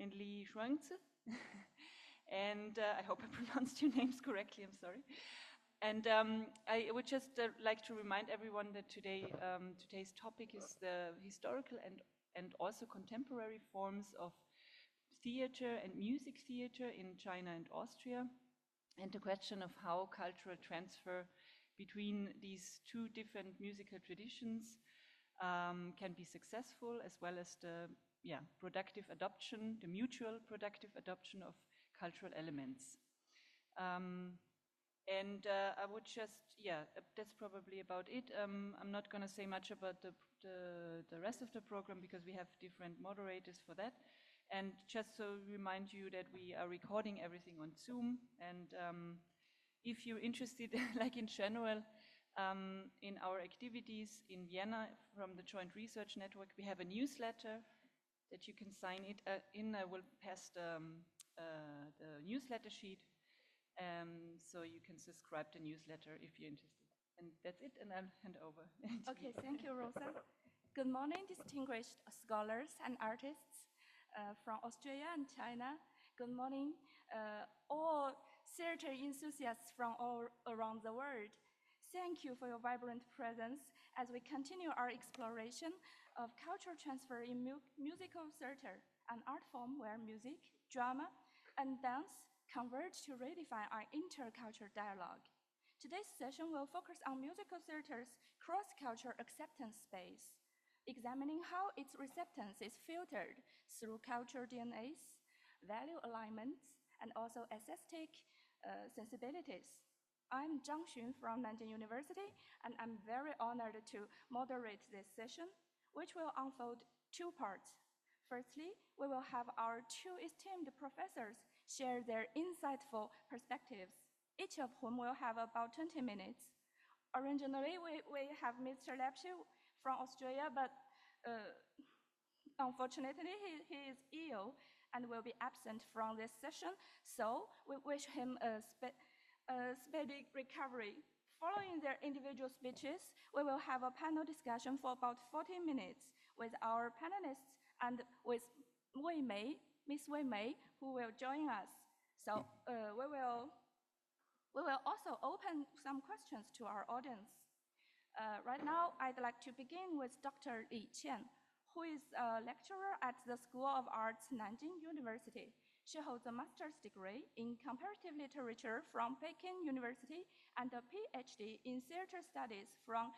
and Li Shuanghzi. And I hope I pronounced your names correctly, I'm sorry. And I would just like to remind everyone that today's topic is the historical and also contemporary forms of theater and music theater in China and Austria, and the question of how cultural transfer between these two different musical traditions can be successful, as well as the productive adoption, the mutual productive adoption of cultural elements. I would just, that's probably about it. I'm not going to say much about the rest of the program because we have different moderators for that. And just to remind you that we are recording everything on Zoom. And if you're interested, like in general, in our activities in Vienna from the Joint Research Network, we have a newsletter that you can sign it in. I will pass the newsletter sheet. So you can subscribe to the newsletter if you're interested. And that's it, and I'll hand over. Okay, thank you, Rosa. Good morning, distinguished scholars and artists from Australia and China. Good morning, all theater enthusiasts from all around the world. Thank you for your vibrant presence as we continue our exploration of cultural transfer in musical theater, an art form where music, drama, and dance converge to redefine our intercultural dialogue. Today's session will focus on musical theater's cross-cultural acceptance space, examining how its acceptance is filtered through cultural DNAs, value alignments, and also aesthetic sensibilities. I'm Zhang Xun from Nanjing University, and I'm very honored to moderate this session, which will unfold two parts. Firstly, we will have our two esteemed professors share their insightful perspectives, each of whom will have about 20 minutes. Originally, we have Mr. Lepschy from Australia, but unfortunately, he is ill and will be absent from this session, so we wish him a speedy recovery. Following their individual speeches, we will have a panel discussion for about 40 minutes with our panelists and with Miss Wei Mei, who will join us. So we will also open some questions to our audience. Right now, I'd like to begin with Dr. Li Qian, who is a lecturer at the School of Arts, Nanjing University. She holds a master's degree in comparative literature from Peking University and a PhD in theater studies from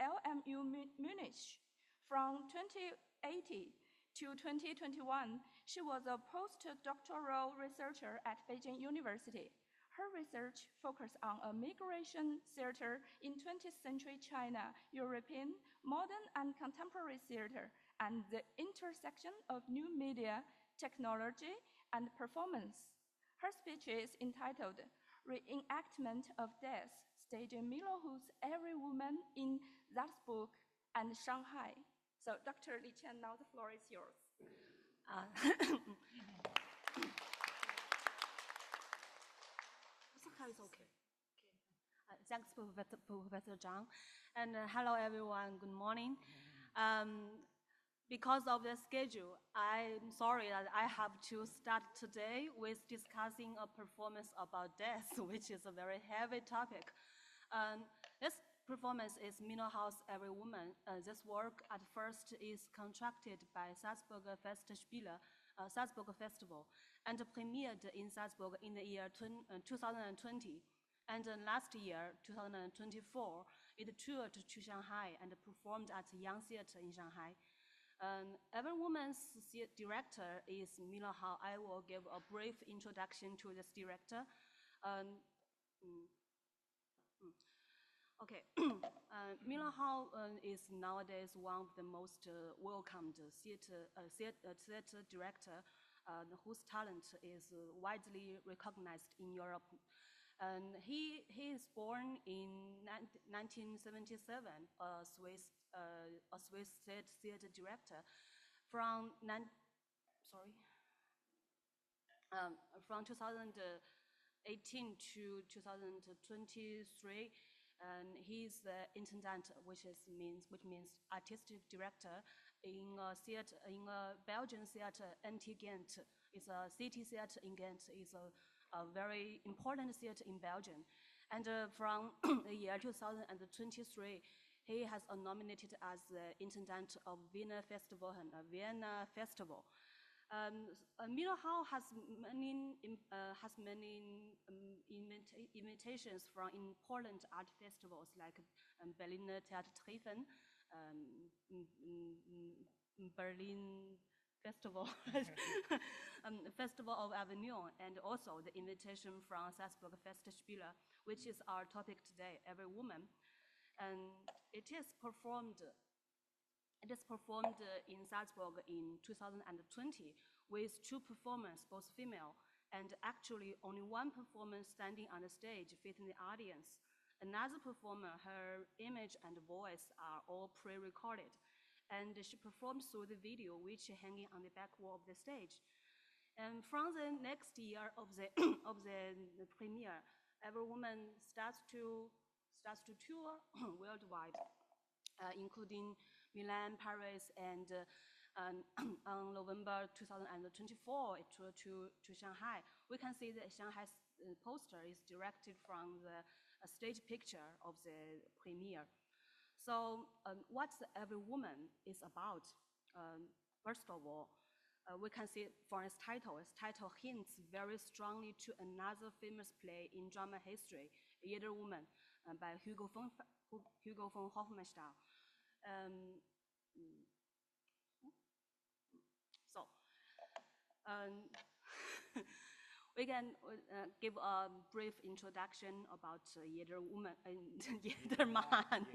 LMU Munich. From 2018 to 2021, she was a postdoctoral researcher at Beijing University. Her research focused on a migration theater in 20th century China, European, modern and contemporary theater, and the intersection of new media, technology, and performance. Her speech is entitled Reenactment of Death, staging Milo Hu's Every Woman in Salzburg and Shanghai. So Dr. Li Qian, now the floor is yours. It's okay. Thanks, Professor Zhang. And hello, everyone. Good morning. Because of the schedule, I'm sorry that I have to start today with discussing a performance about death, which is a very heavy topic. This performance is Milo Hu's Every Woman. This work at first is contracted by Salzburg Salzburg Festival, and premiered in Salzburg in the year 2020. And last year, 2024, it toured to Shanghai and performed at Young Theater in Shanghai. Every Woman's director is Milo Hu. I will give a brief introduction to this director. Okay, Milo Hu is nowadays one of the most welcomed theater director whose talent is widely recognized in Europe. And he is born in 1977, a Swiss theater director. From 2018 to 2023, and he's the intendant, which means artistic director in a theater, in a Belgian theater, NT Ghent. It's a city theater in Ghent. It's a very important theater in Belgium. And from the year 2023, he has nominated as the intendant of Vienna Festival and Vienna Festival. Millerhau has many invitations from important art festivals like Berliner Theatertreffen, Berlin Festival, Festival of Avignon, and also the invitation from Salzburg Festspiele, which is our topic today, Every Woman. And it is performed in Salzburg in 2020 with 2 performers, both female, and actually only 1 performer standing on the stage facing the audience. Another performer, her image and voice are all pre-recorded, and she performed through the video which is hanging on the back wall of the stage. And from the next year of the the premiere, Every Woman starts to tour worldwide, including Milan, Paris, and on November 2024, it toured to Shanghai. We can see that Shanghai's poster is directed from the stage picture of the premiere. So what Every Woman is about, first of all, we can see from its title. Its title hints very strongly to another famous play in drama history, Jeder Woman, by Hugo von Hofmannsthal. We can give a brief introduction about Jeder Woman, Jedermann.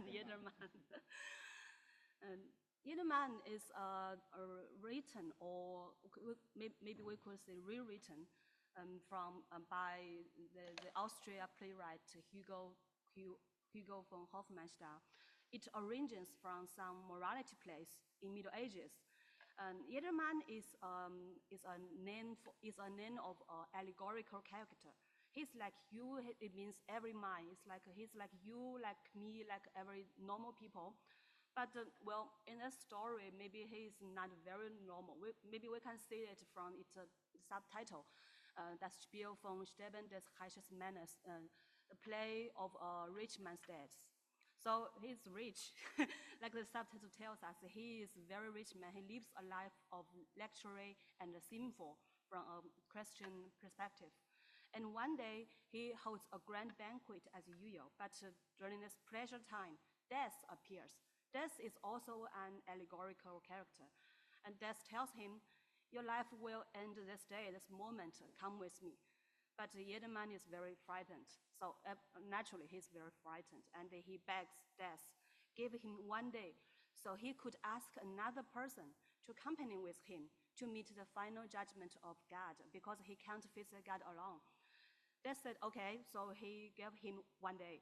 Jedermann is written, or maybe we could say rewritten, by the Austria playwright Hugo von Hofmannsthal. It originates from some morality plays in Middle Ages. Jedermann is a name of allegorical character. He's like you. It means every man. It's like he's like you, like me, like every normal people. But well, in a story, maybe he is not very normal. Maybe we can see it from its subtitle. Das Spiel von Sterben des reiches Mannes, the play of a rich man's death. So he's rich, like the subtitle tells us. He is a very rich man. He lives a life of luxury and sinful from a Christian perspective. And one day, he holds a grand banquet as usual, but during this pleasure time, death appears. Death is also an allegorical character. And death tells him, your life will end this day, this moment, come with me. But Jedermann is very frightened. So naturally, he's very frightened. And he begs death, give him one day so he could ask another person to accompany with him to meet the final judgment of God, because he can't face God alone. Death said, okay, so he gave him one day.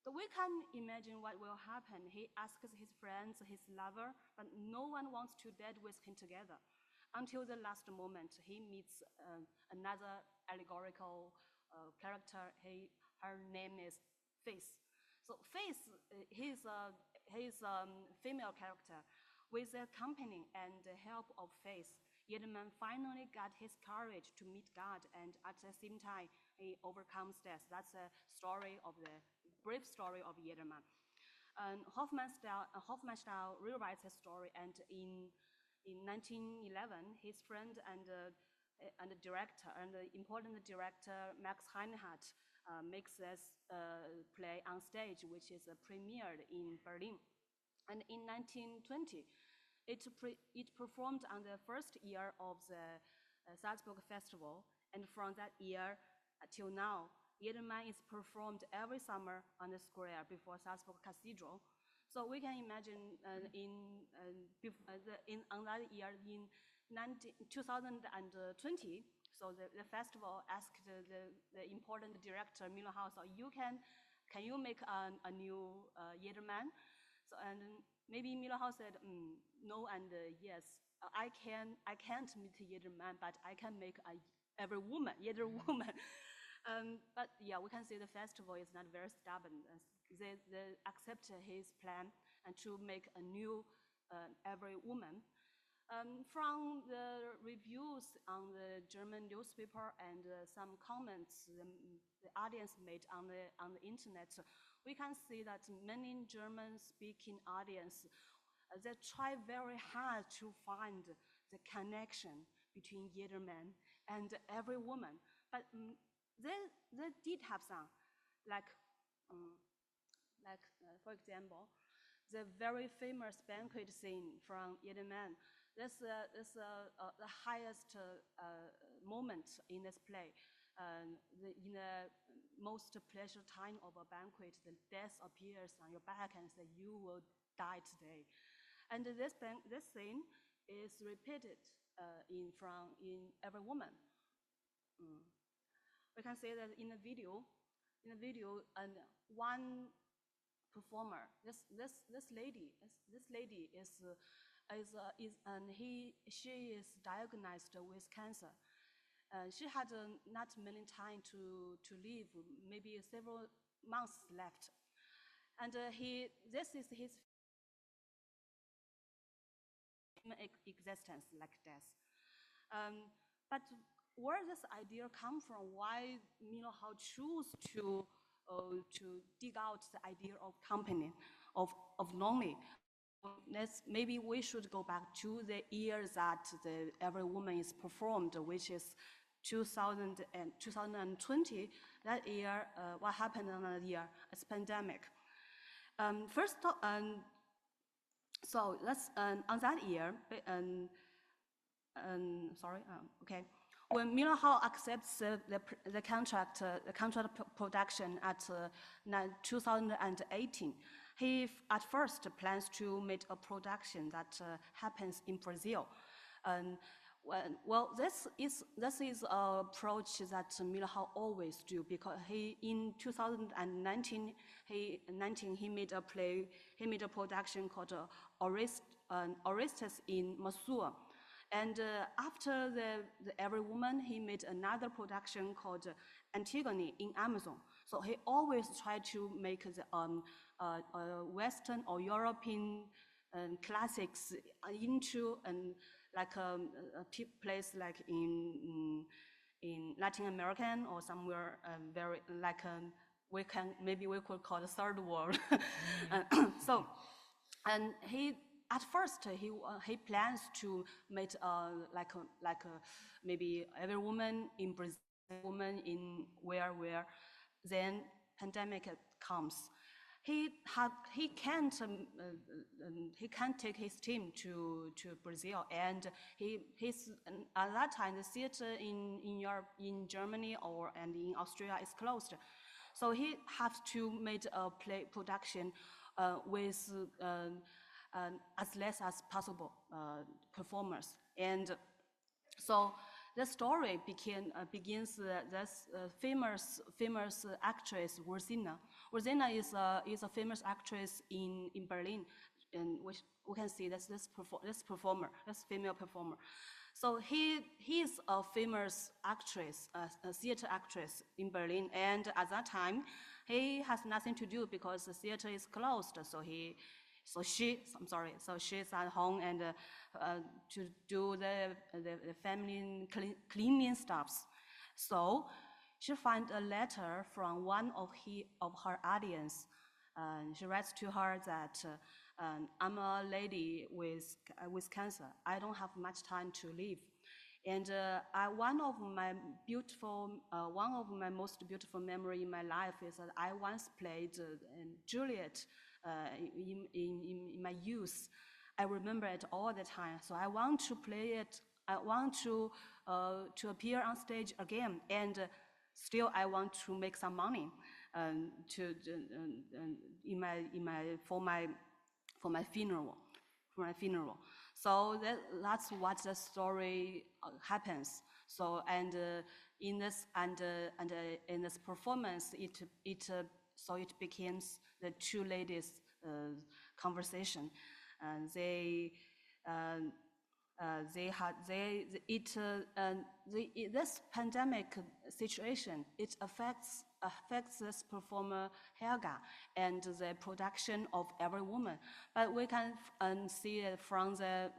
So we can imagine what will happen. He asks his friends, his lover, but no one wants to dead with him together. Until the last moment, he meets another allegorical character. Her name is Face. So Face, he's a female character. With the company and the help of Face, Jedermann finally got his courage to meet God, and at the same time, he overcomes death. That's a story of the brief story of Jedermann. Hofmannsthal rewrites his story, and in 1911, his friend and the director, and the important director Max Reinhardt, makes this play on stage, which is premiered in Berlin. And in 1920, it performed on the first year of the Salzburg Festival, and from that year till now, Jedermann is performed every summer on the square before Salzburg Cathedral. So we can imagine on that year, in 2020, so the festival asked the important director, Millerhau, so can you make a new Jedermann? So, and maybe Millerhau said, no and yes. I can't meet Jedermann, but I can make every woman, Jeder Woman. But yeah, we can see the festival is not very stubborn. They accept his plan and to make a new every woman. From the reviews on the German newspaper and some comments the audience made on the internet, we can see that many German-speaking audience, they try very hard to find the connection between either man and every woman. But they did have some, for example, the very famous banquet scene from Yereman. This is the highest moment in this play. In the most pleasure time of a banquet, the death appears on your back and says, "You will die today." And this scene is repeated in every woman. We can see that in the video, and one performer, this lady she is diagnosed with cancer. She had not many time to live, maybe several months left, and this is his existence like death. But where this idea come from? Why how choose to dig out the idea of company of lonely? Maybe we should go back to the year that Every Woman is performed, which is 2020. That year, what happened in that year? It's pandemic. So let's on that year. Okay. When Millerhall accepts the contract production at 2018, he at first plans to make a production that happens in Brazil. Well, this is an approach that Millerhall always do, because in 2019 he made a production called Orestes in Mossul. And after the Every Woman, he made another production called Antigone in Amazon. So he always tried to make the Western or European classics into a place like in Latin American or somewhere very maybe we could call the third world. So, and at first, he plans to make maybe Every Woman in Brazil, woman in where. Then pandemic comes. He can't take his team to Brazil, and he's at that time the theater in Europe, in Germany and in Austria is closed. So he has to make a play production with as less as possible performers. And so the story begins this famous actress Rosina. Rosina is a famous actress in Berlin, and we can see that's this female performer. So he is a famous actress, a theater actress in Berlin, and at that time he has nothing to do because the theater is closed. So she's at home and to do the family cleaning stuffs. So she finds a letter from one of her audience. She writes to her that I'm a lady with cancer. I don't have much time to live. And one of my most beautiful memory in my life is that I once played Juliet in my youth. I remember it all the time. So I want to play it. I want to appear on stage again, and still I want to make some money for my funeral. So that's what the story happens. So in this performance, it becomes the two ladies' conversation, and this pandemic situation, it affects affects this performer Helga and the production of every woman. But we can see it from the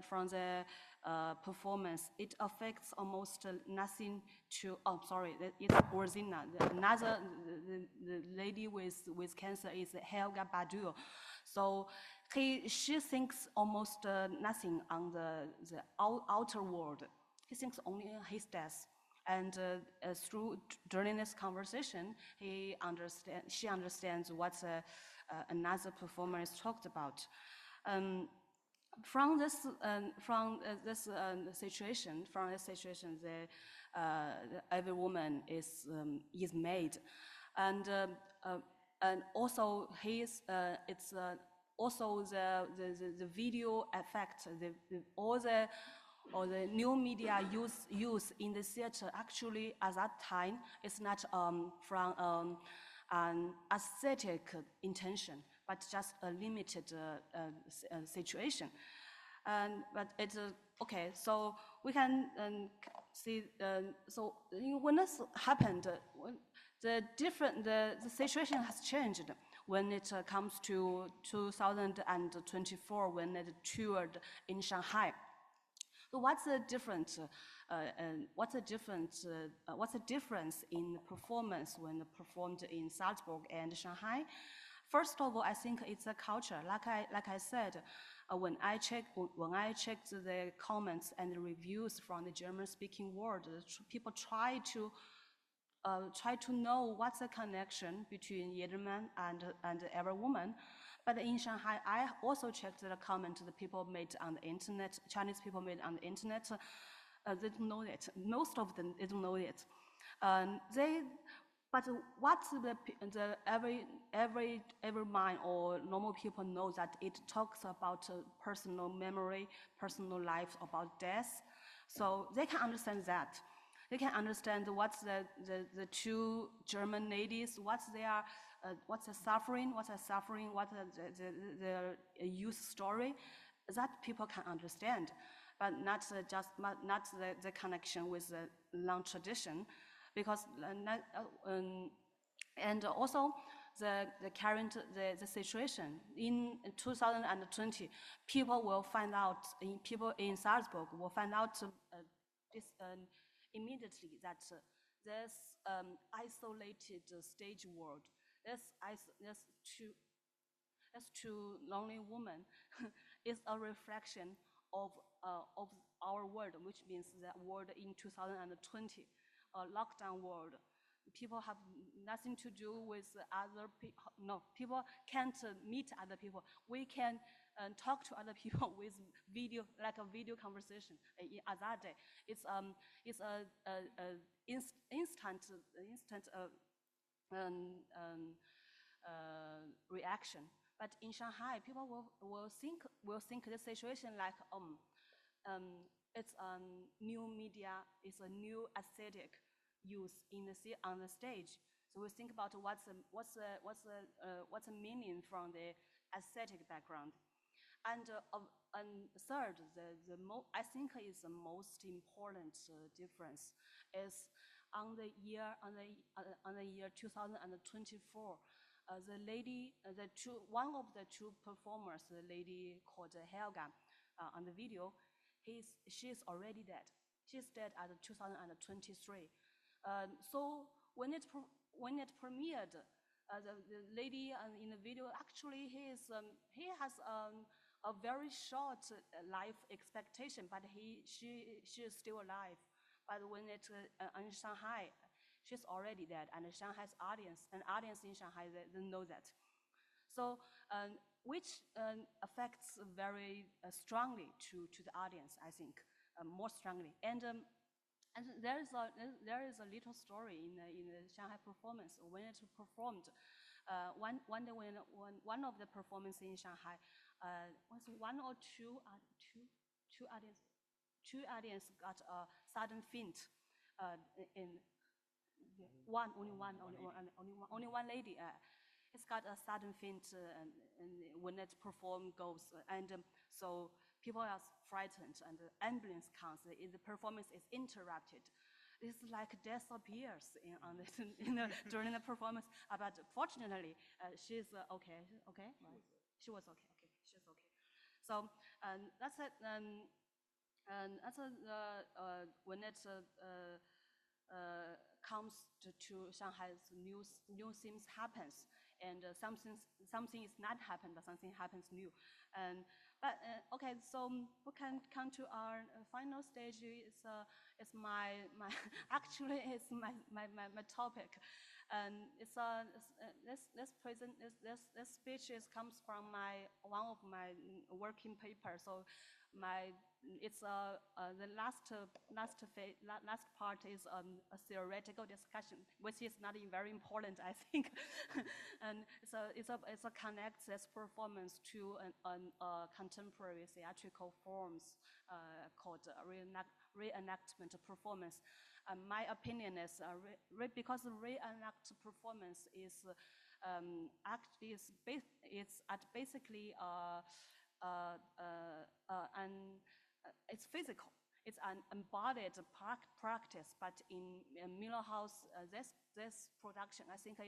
performance. It affects almost nothing to. Oh, sorry, it's Rosina. Another the lady with cancer is Helga Baoyu. So she thinks almost nothing on the outer world. He thinks only his death. And during this conversation, she understands what another performer is talked about. From this situation, every woman is made, and also it's also the video effect, or the new media use in the theater. Actually, at that time, it's not from an aesthetic intention, but just a limited situation. But it's okay. So we can see. So when this happened, the situation has changed when it comes to 2024, when it toured in Shanghai. So what's the difference? What's the difference in performance when performed in Salzburg and Shanghai? First of all, I think it's a culture. Like I said, when I checked the comments and the reviews from the German-speaking world, people try to know what's the connection between Jedermann and every woman. But in Shanghai, I also checked the comment the people made on the internet, Chinese people made on the internet. They don't know it. Most of them, they don't know it. But what every mind or normal people know that it talks about personal memory, personal life, about death. So they can understand that. They can understand what's the two German ladies, what's their suffering, what the youth story, that people can understand, but not the connection with the long tradition, because and also the current situation in 2020, people will find out. People in Salzburg will find out immediately that this isolated stage world, this two lonely women is a reflection of our world, which means the world in 2020, a lockdown world. People have nothing to do with other people. No, people can't meet other people. We can talk to other people with video, like a video conversation. At that day, it's instant reaction. But in Shanghai, people will think the situation like it's a new media, it's a new aesthetic use on the stage. So we think about what's the meaning from the aesthetic background. And third, I think is the most important difference is on the year 2024. One of the two performers, the lady called Helga, on the video, she is already dead. She's dead at 2023. So when it premiered, the lady in the video, actually he has a very short life expectation, but she is still alive. But when it in Shanghai, she's already dead, and Shanghai's audience in Shanghai, they know that. So which affects very strongly to the audience, I think, more strongly. And there is a little story in the Shanghai performance. When it performed, one day when one of the performances in Shanghai, was one or two audience got a sudden faint. Only one lady. It's got a sudden faint when it goes, and so people are frightened, and the ambulance comes. The performance is interrupted. it's like death appears during the performance. But fortunately, she's okay. Okay, right? She was okay. Okay, she's okay. So that's it. And that's when it comes to Shanghai's new things happens, and something is not happen, but something happens new. But okay, so we can come to our final stage. It's my actually it's my topic, and this speech comes from one of my working papers. So the last part is a theoretical discussion, which is not very important, I think. And so it's a connects this performance to a contemporary theatrical forms called reenactment performance. My opinion is because reenact performance is basically it's physical. It's an embodied practice, but in Millerhouse, this production, I think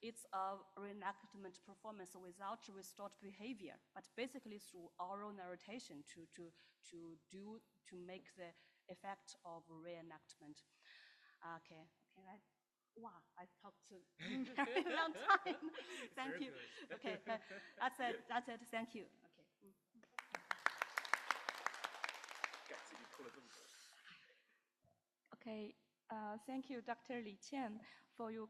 it's a reenactment performance without restored behavior, but basically through oral narration to make the effect of reenactment. Okay, wow, I talked a very long time. Thank you. Okay, that's it. Thank you. Okay, thank you, Dr. Li Qian, for your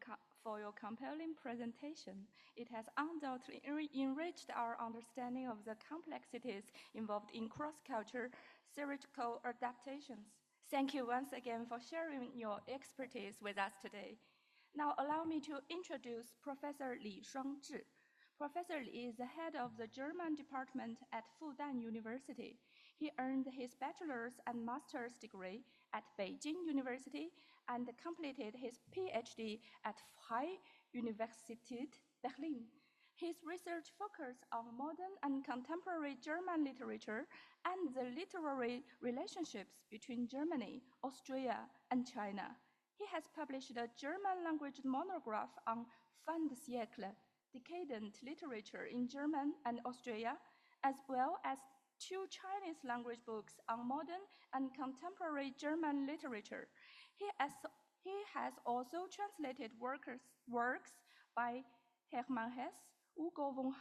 compelling presentation. It has undoubtedly enriched our understanding of the complexities involved in cross-cultural theatrical adaptations. Thank you once again for sharing your expertise with us today. Now allow me to introduce Professor Li Shuanghzi. Professor Li is the head of the German department at Fudan University. He earned his bachelor's and master's degree at Beijing University and completed his PhD at Freie Universität Berlin. His research focused on modern and contemporary German literature and the literary relationships between Germany, Austria, and China. He has published a German language monograph on fin de siècle, decadent literature in German and Austria, as well as 2 Chinese language books on modern and contemporary German literature. He has also translated works by Hermann Hesse, Hugo von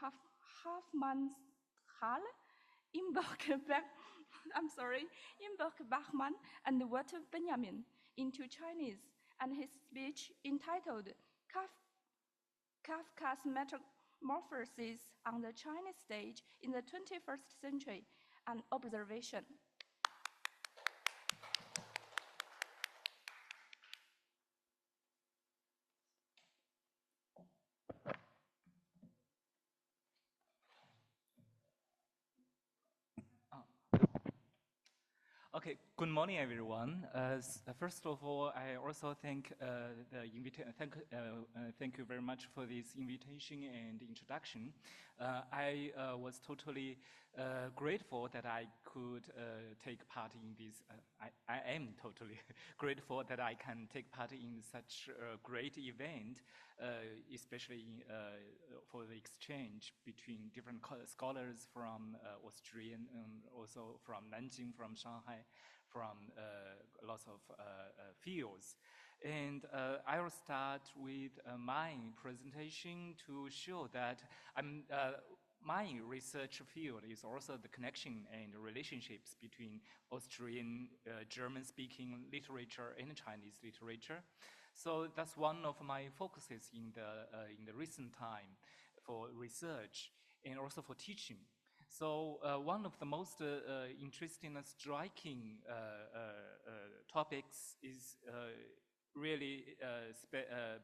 Hofmannsthal, Imberg Bachmann, and Wolte Benjamin into Chinese, and his speech entitled Kafka's Metamorphosis on the Chinese Stage in the 21st Century, an Observation. Okay, good morning, everyone. First of all, I also thank thank you very much for this invitation and introduction. I was totally grateful that I could take part in this. I am totally grateful that I can take part in such a great event, especially for the exchange between different scholars from Austrian and also from Nanjing, from Shanghai, from lots of fields. And I will start with my presentation to show that my research field is also the connection and relationships between Austrian, German-speaking literature and Chinese literature. So that's one of my focuses in the recent time for research and also for teaching. So one of the most interesting and striking topics is really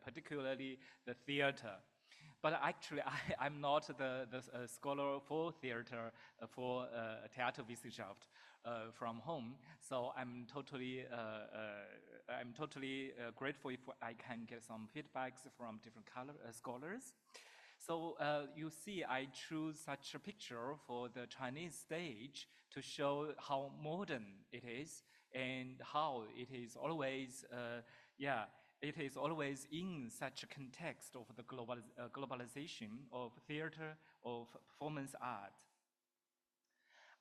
particularly the theater. But actually, I'm not the scholar for theater, for Theaterwissenschaft from home. So I'm totally grateful if I can get some feedbacks from different scholars. So you see, I choose such a picture for the Chinese stage to show how modern it is and how it is always, it is always in such a context of the globalization of theater, of performance art.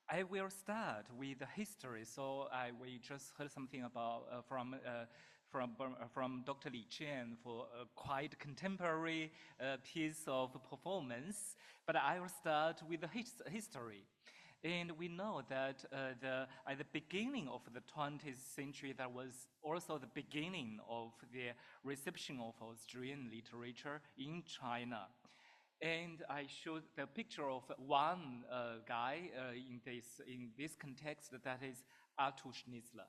I will start with the history. So we just heard something about from Dr. Li Qian for a quite contemporary piece of performance. But I will start with the history. And we know that at the beginning of the 20th century, that was also the beginning of the reception of Austrian literature in China. And I showed the picture of one guy in this context, that is Arthur Schnitzler.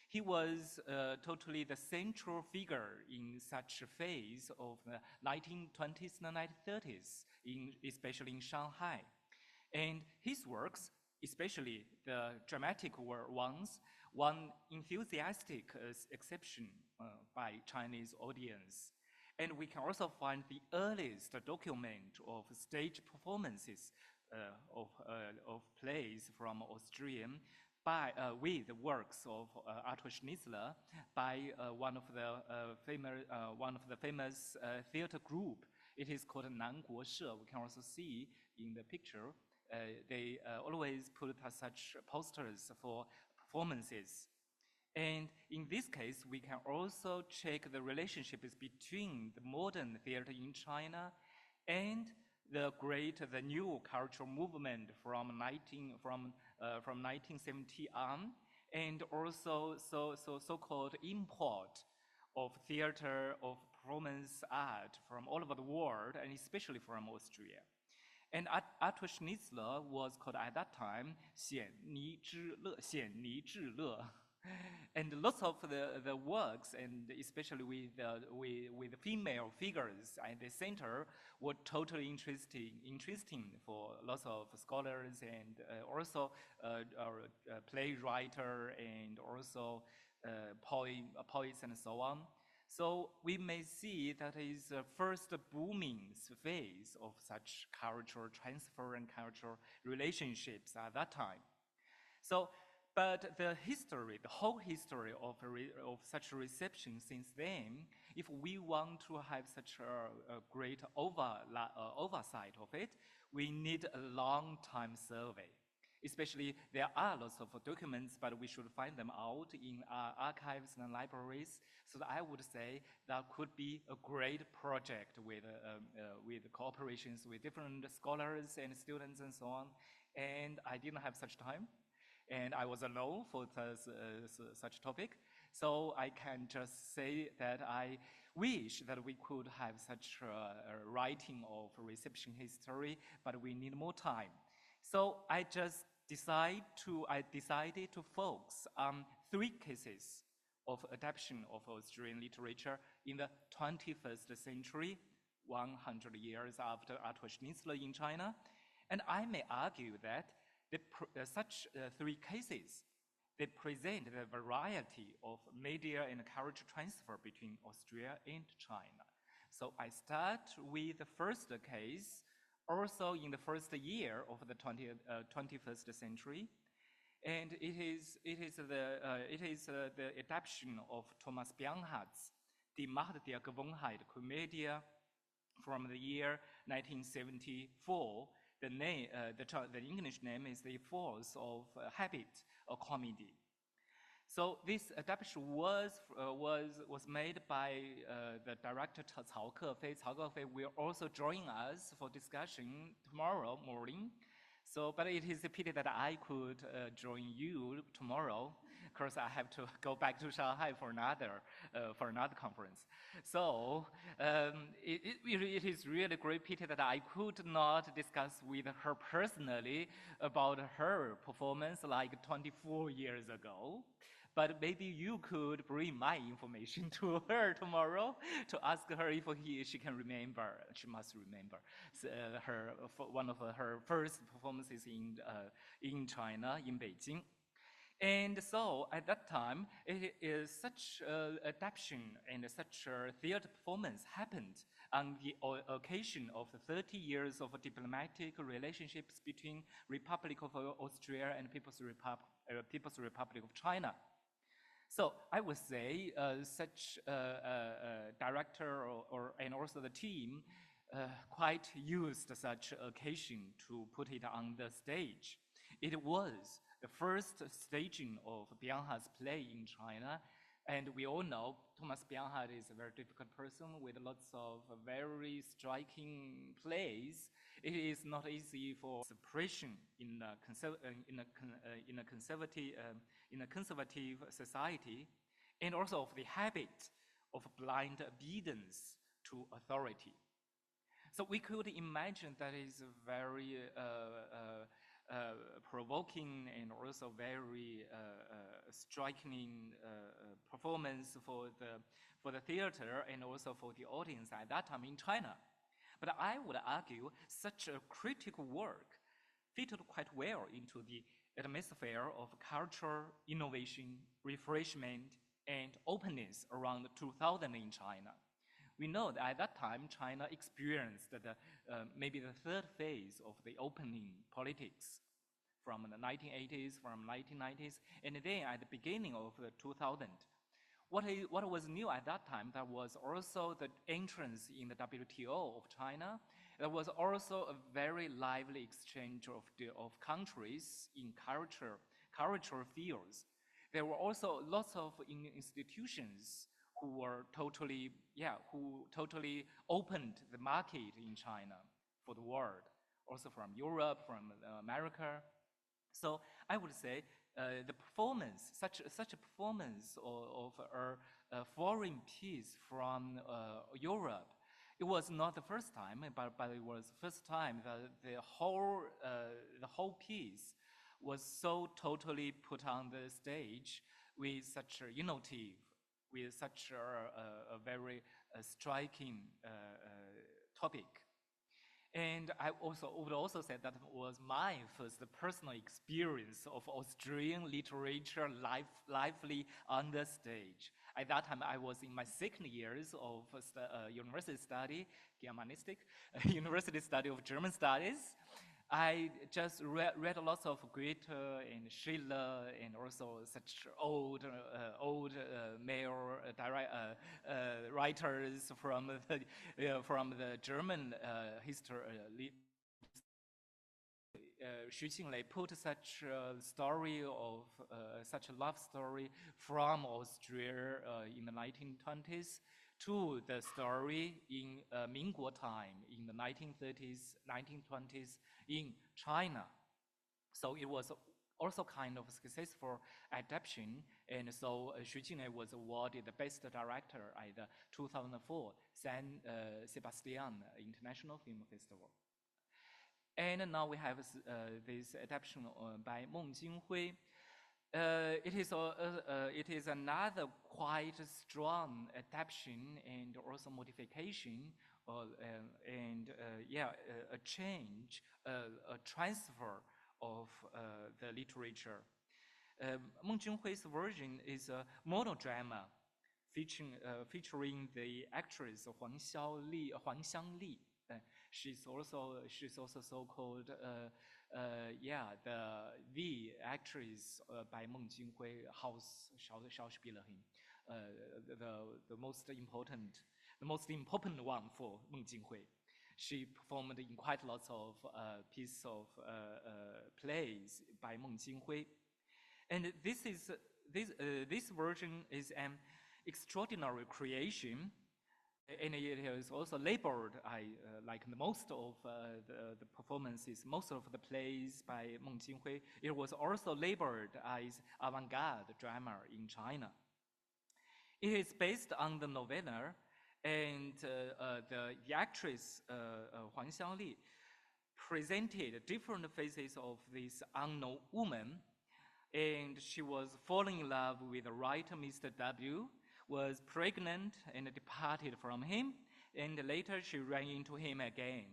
He was totally the central figure in such a phase of the 1920s and 1930s, especially in Shanghai. And his works, especially the dramatic ones, won enthusiastic acceptance by Chinese audience. And we can also find the earliest document of stage performances of plays from Austrian with works of Arthur Schnitzler by one of the famous theater group. It is called Nanguo She. We can also see in the picture they always put such posters for performances. And in this case, we can also check the relationships between the modern theater in China and the new cultural movement from 1970 on, and also so-called import of theater, of performance art from all over the world, and especially from Austria. And Arthur Schnitzler was called at that time 显尼智勒. And lots of the works, and especially with female figures at the center, were totally interesting for lots of scholars and also playwrights and also poets and so on. So we may see that is the first booming phase of such cultural transfer and cultural relationships at that time. So, but the whole history of such a reception since then, if we want to have such a great oversight of it, we need a long time survey. Especially, there are lots of documents, but we should find them out in archives and libraries. So I would say that could be a great project with cooperations with different scholars and students and so on. And I didn't have such time. And I was alone for such topic. So I can just say that I wish that we could have such a writing of reception history, but we need more time. So I decided to focus on 3 cases of adaptation of Austrian literature in the 21st century, 100 years after Arthur Schnitzler in China. And I may argue that such 3 cases, they present the variety of media and culture transfer between Austria and China. So I start with the first case, also in the first year of the 21st century, and it is the adaptation of Thomas Bernhardt's Die Macht der Gewohnheit Komödie from the year 1974. The English name is The Force of Habit, a comedy. So this adaptation was made by the director Cao Kefei. Cao Kefei will also join us for discussion tomorrow morning. So, but it is a pity that I could join you tomorrow, because I have to go back to Shanghai for another conference. So it is really great pity that I could not discuss with her personally about her performance like 24 years ago. But maybe you could bring my information to her tomorrow to ask her if she can remember. She must remember one of her first performances in China, in Beijing. And so at that time, such adaptation and such a theater performance happened on the occasion of the 30 years of diplomatic relationships between Republic of Austria and People's Republic of China. So I would say such a director and also the team quite used such occasion to put it on the stage. It was the first staging of Bianha's play in China, and we all know Thomas Bianha is a very difficult person with lots of very striking plays. It is not easy for suppression in a conservative society, and also of the habit of blind obedience to authority. So we could imagine that is a very provoking and also very striking performance for the theater and also for the audience at that time in China. But I would argue such a critical work fitted quite well into the atmosphere of culture, innovation, refreshment, and openness around 2000 in China. We know that at that time, China experienced maybe the third phase of the opening politics from the 1980s, from 1990s, and then at the beginning of the 2000. What was new at that time, that was also the entrance in the WTO of China. There was also a very lively exchange of countries in cultural fields. There were also lots of institutions who totally opened the market in China for the world, also from Europe, from America. So I would say the performance, such a performance of a foreign piece from Europe, it was not the first time, but it was the first time that the whole piece was so totally put on the stage with such a innovative, with such a very striking topic. And I would also say that was my first personal experience of Austrian literature lively on the stage. At that time, I was in my second years of university study, Germanistic, university study of German studies. I just read lots of Goethe and Schiller and also such old male writers from the German history. Xu Qinglei put such a story of such a love story from Austria in the 1920s to the story in Mingguo time in the 1930s, 1920s in China. So it was also kind of successful adaptation, and so Xu Qinglei was awarded the Best Director at the 2004 San Sebastian International Film Festival. And now we have this adaptation by Meng Jinghui. It is another quite strong adaptation and also modification, a change, a transfer of the literature. Meng Jinghui's version is a monodrama featuring the actress Huang Xiangli. She's also so-called the actress by Meng Jinghui Schauspielerin, the most important one for Meng Jinghui. She performed in quite lots of pieces of plays by Meng Jinghui, and this version is an extraordinary creation. And it is also labeled, like most of the performances, most of the plays by Meng Jinghui, it was also labeled as avant-garde drama in China. It is based on the novella, and the actress Huang Xiangli presented different phases of this unknown woman, and she was falling in love with the writer Mr. W, was pregnant and departed from him, and later she ran into him again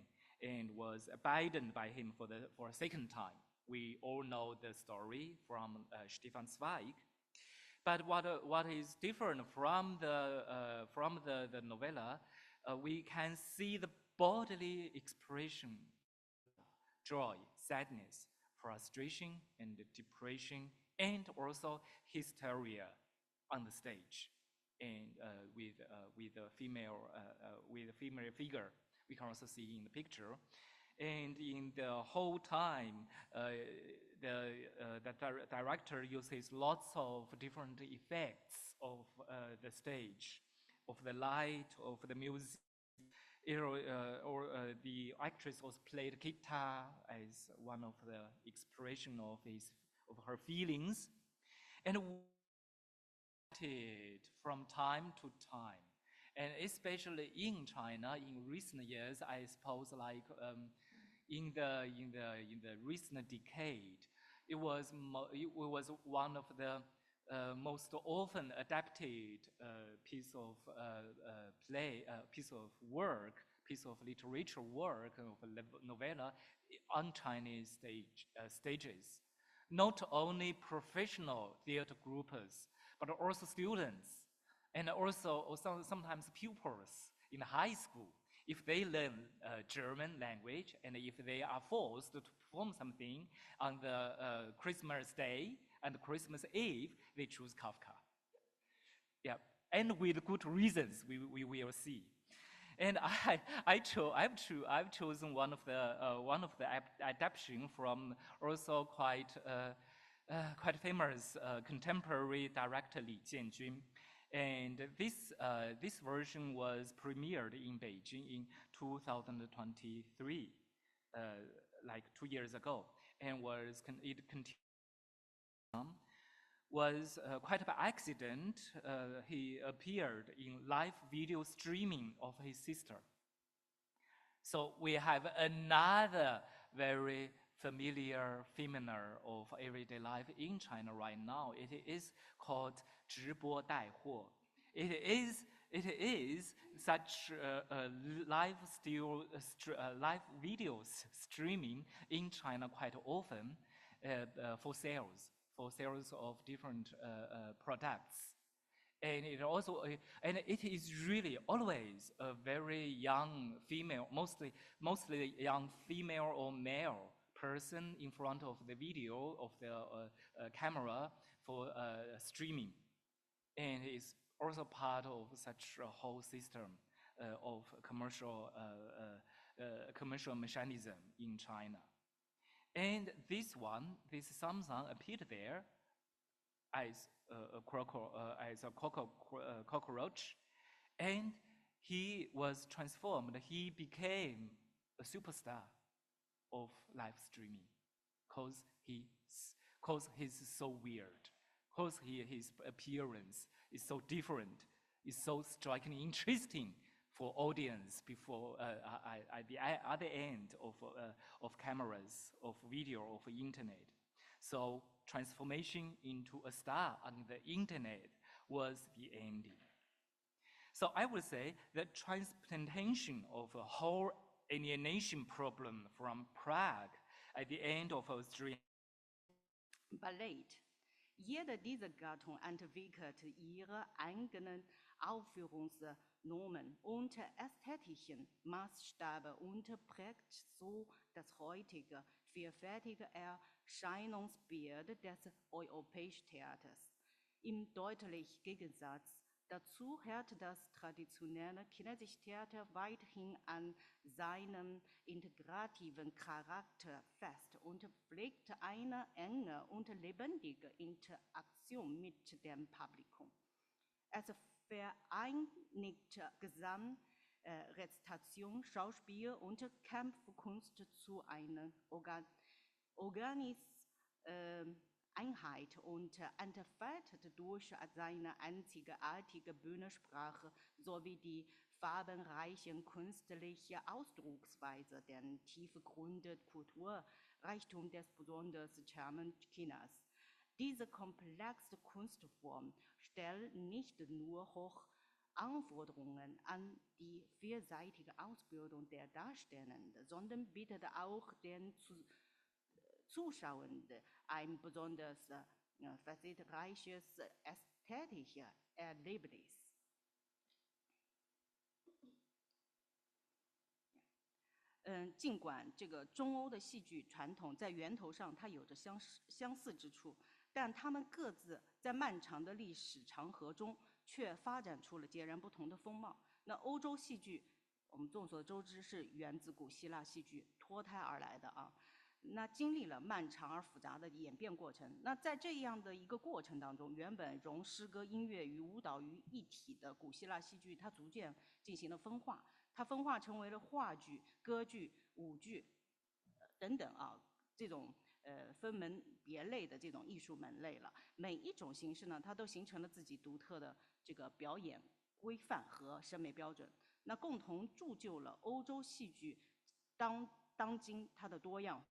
and was abandoned by him for a second time. We all know the story from Stefan Zweig. But what is different from the novella, we can see the bodily expression, joy, sadness, frustration, and depression, and also hysteria on the stage, and with a female figure. We can also see in the picture, and in the whole time, the director uses lots of different effects of the stage, of the light, of the music. The actress also played guitar as one of the expression of her feelings, and from time to time, and especially in China in recent years, I suppose, like in the recent decade, it was one of the most often adapted piece of piece of literature work, of novella on Chinese stages. Not only professional theater groupers, but also students, and also sometimes pupils in high school. If they learn German language, and if they are forced to perform something on the Christmas Day and Christmas Eve, they choose Kafka. Yeah, and with good reasons, we will see. And I've chosen one of the adaptation from also quite famous contemporary director Li Jianjun. And this version was premiered in Beijing in 2023, like 2 years ago, and was quite by accident. He appeared in live video streaming of his sister. So we have another very familiar phenomenon of everyday life in China right now. It is called 直播带货. It is such live videos streaming in China quite often for sales of different products. And it is really always a very young female, mostly young female or male person in front of the video of the camera for streaming, and it's also part of such a whole system of commercial mechanism in China. And this Samsung appeared there as a cockroach, and he was transformed. He became a superstar of live streaming, cause he's so weird, cause his appearance is so different, is so strikingly interesting for audience before at the other end of cameras, of video, of internet. So transformation into a star on the internet was the ending. So I would say that transplantation of a whole alienation problem from Prague at the end of Austria. Ballett. Jede dieser Gattungen entwickelt ihre eigenen Aufführungsnormen und ästhetischen Maßstäbe und prägt so das heutige vielfältige Erscheinungsbild des europäischen Theaters. Im deutlichen Gegensatz dazu hält das traditionelle chinesische Theater weiterhin an seinem integrativen Charakter fest und pflegt eine enge und lebendige Interaktion mit dem Publikum. Es vereinigt Gesang, Rezitation, Schauspiel und Kampfkunst zu einer Einheit und entfaltet durch seine einzigartige Bühnensprache sowie die farbenreiche künstliche Ausdrucksweise den tiefgründigen Kulturreichtum des besonders charmanten Chinas. Diese komplexe Kunstform stellt nicht nur hohe Anforderungen an die vielseitige Ausbildung der Darstellenden, sondern bietet auch den Zuschauenden ein besonders facettenreiches ästhetisches Erlebnis. 尽管这个中欧的戏剧传统在源头上它有着相似之处，但他们各自在漫长的历史长河中却发展出了截然不同的风貌。那欧洲戏剧，我们众所周知是源自古希腊戏剧脱胎而来的啊。那经历了漫长而复杂的演变过程。那在这样的一个过程当中，原本融诗歌、音乐与舞蹈于一体的古希腊戏剧，它逐渐进行了分化，它分化成为了话剧、歌剧、舞剧等等啊这种分门别类的这种艺术门类了。每一种形式呢，它都形成了自己独特的这个表演规范和审美标准，那共同铸就了欧洲戏剧当今它的多样。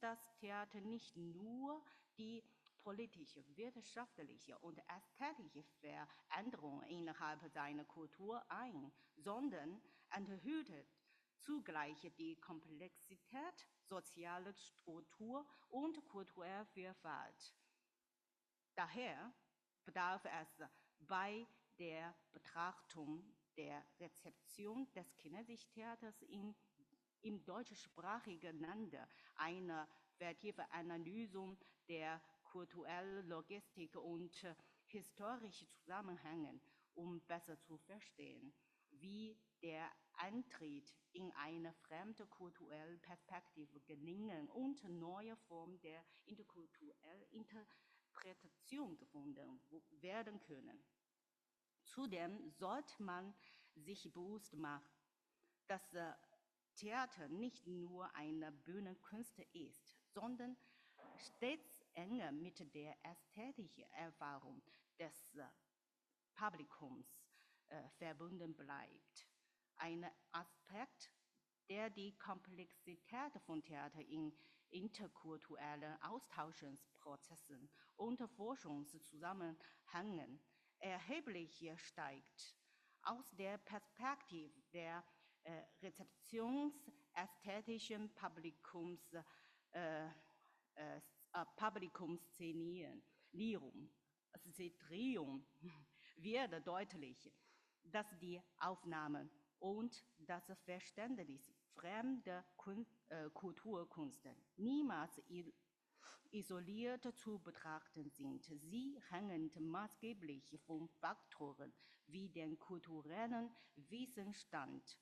Das Theater nicht nur die politische, wirtschaftliche und ästhetische Veränderungen innerhalb seiner Kultur ein, sondern enthüllt zugleich die Komplexität sozialer Struktur und kultureller Vielfalt. Daher bedarf es bei der Betrachtung der Rezeption des Kindersichttheaters im deutschsprachigen Land eine vertiefte Analyse der kulturellen Logistik und historischen Zusammenhänge, um besser zu verstehen, wie der Eintritt in eine fremde kulturelle Perspektive gelingen und neue Formen der interkulturellen Interpretation gefunden werden können. Zudem sollte man sich bewusst machen, dass Theater nicht nur eine Bühnenkunst ist, sondern stets enger mit der ästhetischen Erfahrung des Publikums verbunden bleibt. Ein Aspekt, der die Komplexität von Theater in interkulturellen Austauschprozessen und Forschungszusammenhängen erheblich steigt. Aus der Perspektive der rezeptionsästhetischen Publikumszenierung wird deutlich, dass die Aufnahme und das Verständnis fremder Kulturkunst niemals isoliert zu betrachten sind. Sie hängen maßgeblich von Faktoren wie den kulturellen Wissensstand,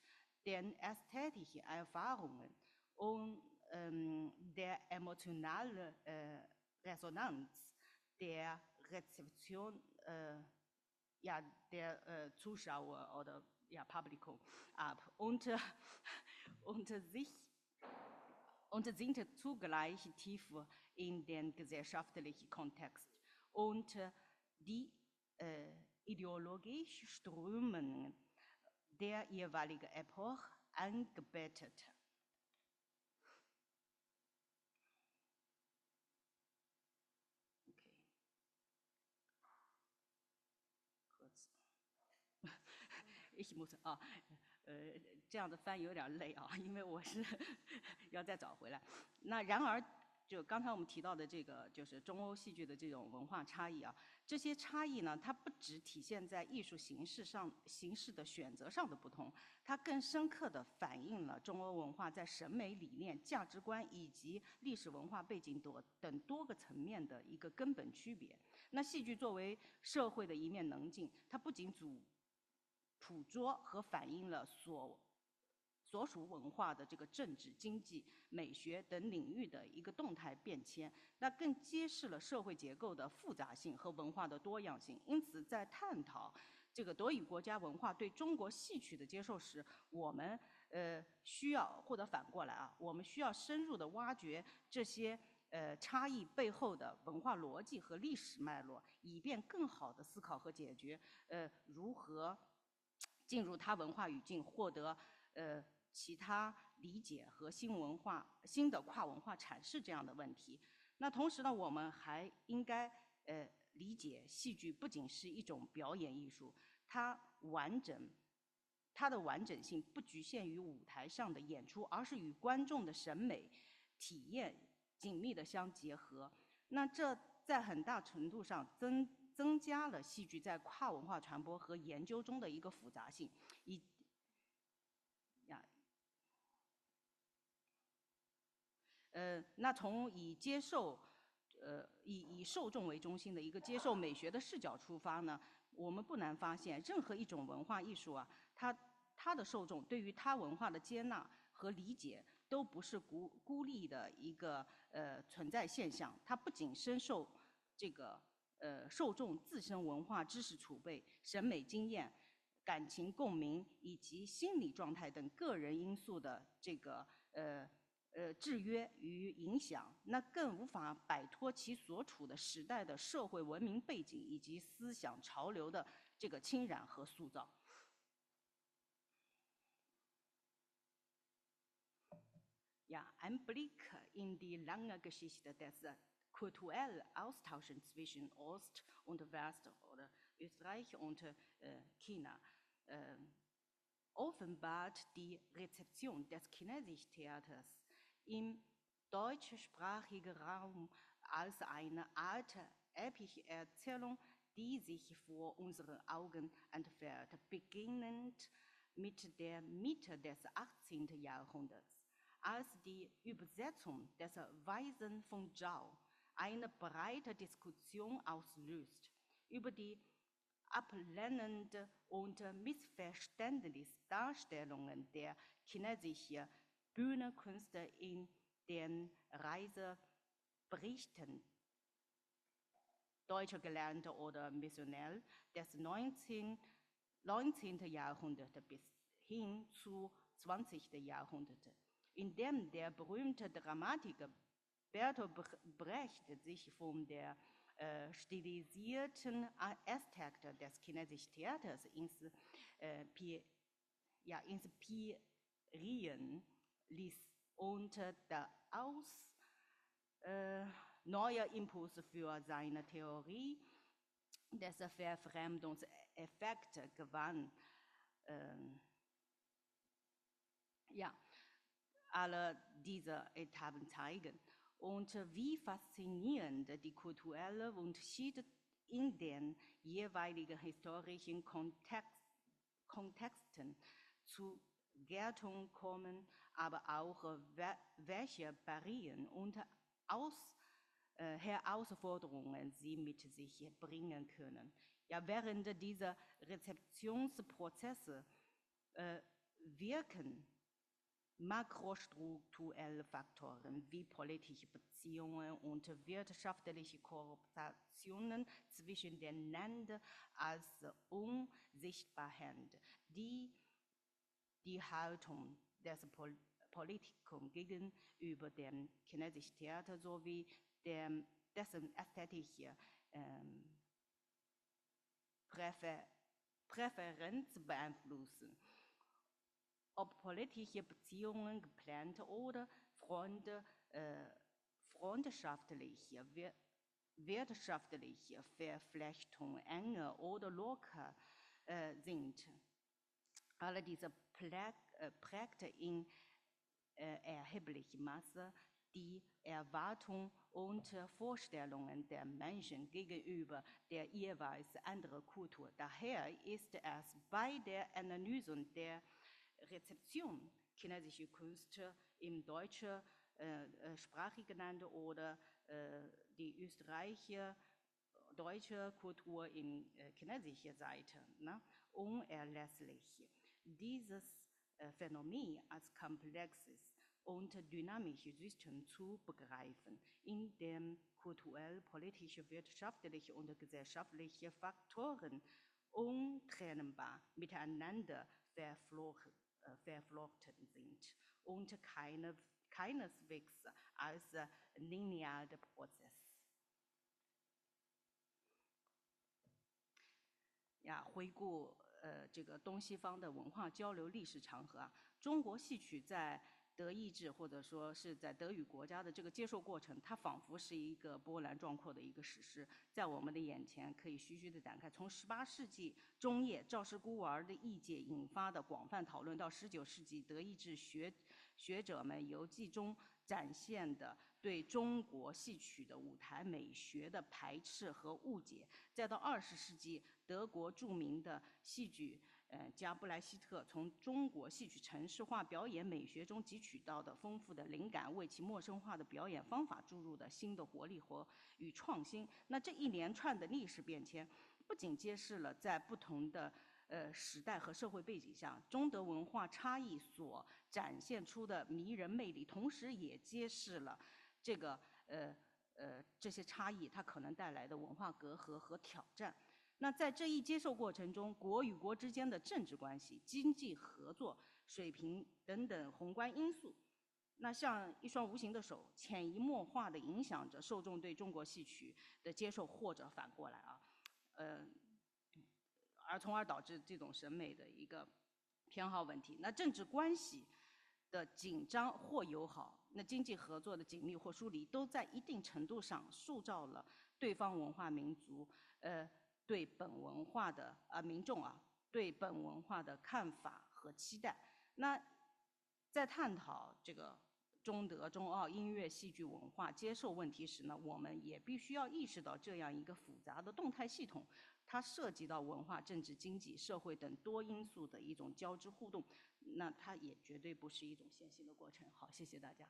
den ästhetischen Erfahrungen und der emotionalen Resonanz der Rezeption der Zuschauer oder Publikum ab und sind zugleich tief in den gesellschaftlichen Kontext und die ideologischen Strömungen der jeweiligen Epoche eingebettet. Okay. Kurz. Ich muss 这样的翻译有点累啊，因为我是要再找回来。那然而，就刚才我们提到的这个，就是中欧戏剧的这种文化差异啊，这些差异呢，它不只体现在艺术形式的选择上的不同，它更深刻地反映了中欧文化在审美理念、价值观以及历史文化背景等多个层面的一个根本区别。那戏剧作为社会的一面棱镜，它不仅捕捉和反映了所属文化的这个政治、经济、美学等领域的一个动态变迁，那更揭示了社会结构的复杂性和文化的多样性。因此，在探讨这个德语国家文化对中国戏曲的接受时，我们需要，或者反过来啊，我们需要深入的挖掘这些差异背后的文化逻辑和历史脉络，以便更好的思考和解决如何进入他文化语境，获得其他理解和新的跨文化阐释这样的问题。那同时呢，我们还应该理解戏剧不仅是一种表演艺术，它的完整性不局限于舞台上的演出，而是与观众的审美体验紧密的相结合。那这在很大程度上增加了戏剧在跨文化传播和研究中的一个复杂性。那从以接受以受众为中心的一个接受美学的视角出发呢，我们不难发现，任何一种文化艺术啊，它的受众对于它文化的接纳和理解，都不是孤立的一个存在现象。它不仅深受这个受众自身文化知识储备、审美经验、感情共鸣以及心理状态等个人因素的这个制约与影响，那更无法摆脱其所处的时代的社会文明背景以及思想潮流的这个侵染和塑造。Ja, ein Blick in die lange Geschichte des kulturellen Austauschs zwischen Ost und West oder Österreich und China offenbart die Rezeption des chinesischen Theaters im deutschsprachigen Raum als eine Art epische Erzählung, die sich vor unseren Augen entfährt, beginnend mit der Mitte des 18. Jahrhunderts, als die Übersetzung des Weisen von Zhao eine breite Diskussion auslöst über die ablehnende und missverständliche Darstellungen der chinesischen Bühnenkünste in den Reiseberichten Deutscher Gelernte oder Missionär des 19. Jahrhunderts bis hin zu 20. Jahrhundert, in dem der berühmte Dramatiker Bertolt Brecht sich von der stilisierten Ästhetik des chinesischen Theaters inspirieren ließ und daraus neue Impulse für seine Theorie des Verfremdungseffekts gewann. Ja, alle diese Etappen zeigen, und wie faszinierend die kulturellen Unterschiede in den jeweiligen historischen Kontexten zu Geltung kommen, aber auch welche Barrieren und Herausforderungen sie mit sich bringen können. Ja, während dieser Rezeptionsprozesse wirken makrostrukturelle Faktoren wie politische Beziehungen und wirtschaftliche Kooperationen zwischen den Ländern als unsichtbar Hand, die die Haltung des Politikums gegenüber dem chinesischen Theater sowie dessen ästhetische Präferenz beeinflussen. Ob politische Beziehungen geplant oder freundschaftliche, wirtschaftliche Verflechtungen enger oder locker sind. Alle diese prägte in erheblichem Maße die Erwartungen und Vorstellungen der Menschen gegenüber der jeweils anderen Kultur. Daher ist es bei der Analyse der Rezeption chinesischer Künste im deutschsprachigen Land oder die österreichische deutsche Kultur in chinesischer Seite unerlässlich, dieses Phänomen als komplexes und dynamisches System zu begreifen, in dem kulturell, politische, wirtschaftliche und gesellschaftliche Faktoren untrennbar miteinander verflochten sind und keineswegs als linearer Prozess. Ja, 回顾这个东西方的文化交流历史长河啊，中国戏曲在德意志或者说是在德语国家的这个接受过程，它仿佛是一个波澜壮阔的一个史诗，在我们的眼前可以徐徐的展开。从18世纪中叶赵氏孤儿的译介引发的广泛讨论，到19世纪德意志学者们游记中展现的对中国戏曲的舞台美学的排斥和误解，再到20世纪德国著名的戏剧加布莱希特从中国戏曲程式化表演美学中汲取到的丰富的灵感，为其陌生化的表演方法注入的新的活力与创新。那这一连串的历史变迁，不仅揭示了在不同的时代和社会背景下，中德文化差异所展现出的迷人魅力，同时也揭示了这些差异它可能带来的文化隔阂和挑战。那在这一接受过程中，国与国之间的政治关系、经济合作水平等等宏观因素，那像一双无形的手，潜移默化地影响着受众对中国戏曲的接受，或者反过来从而导致这种审美的一个偏好问题。那政治关系的紧张或友好，那经济合作的紧密或疏离，都在一定程度上塑造了对方文化民族对本文化的民众对本文化的看法和期待。那在探讨这个中德中澳音乐戏剧文化接受问题时呢，我们也必须要意识到这样一个复杂的动态系统，它涉及到文化、政治、经济、社会等多因素的一种交织互动，那它也绝对不是一种线性的过程。好，谢谢大家。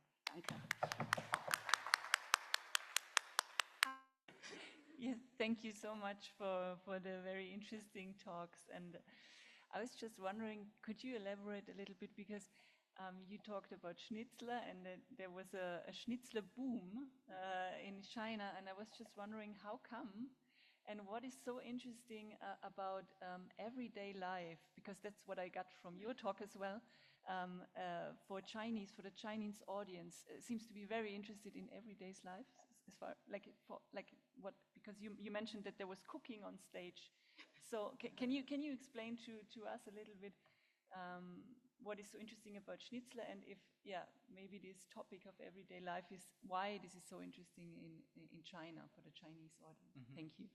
Yes, thank you so much for the very interesting talks. And I was just wondering, could you elaborate a little bit, because you talked about Schnitzler, and there was a Schnitzler boom in China, and I was just wondering how come, and what is so interesting about everyday life, because that's what I got from your talk as well. For the Chinese audience, seems to be very interested in everyday life, as far because you mentioned that there was cooking on stage. So can you explain to us a little bit what is so interesting about Schnitzler, and if maybe this topic of everyday life is why this is so interesting in China for the Chinese audience? Thank you.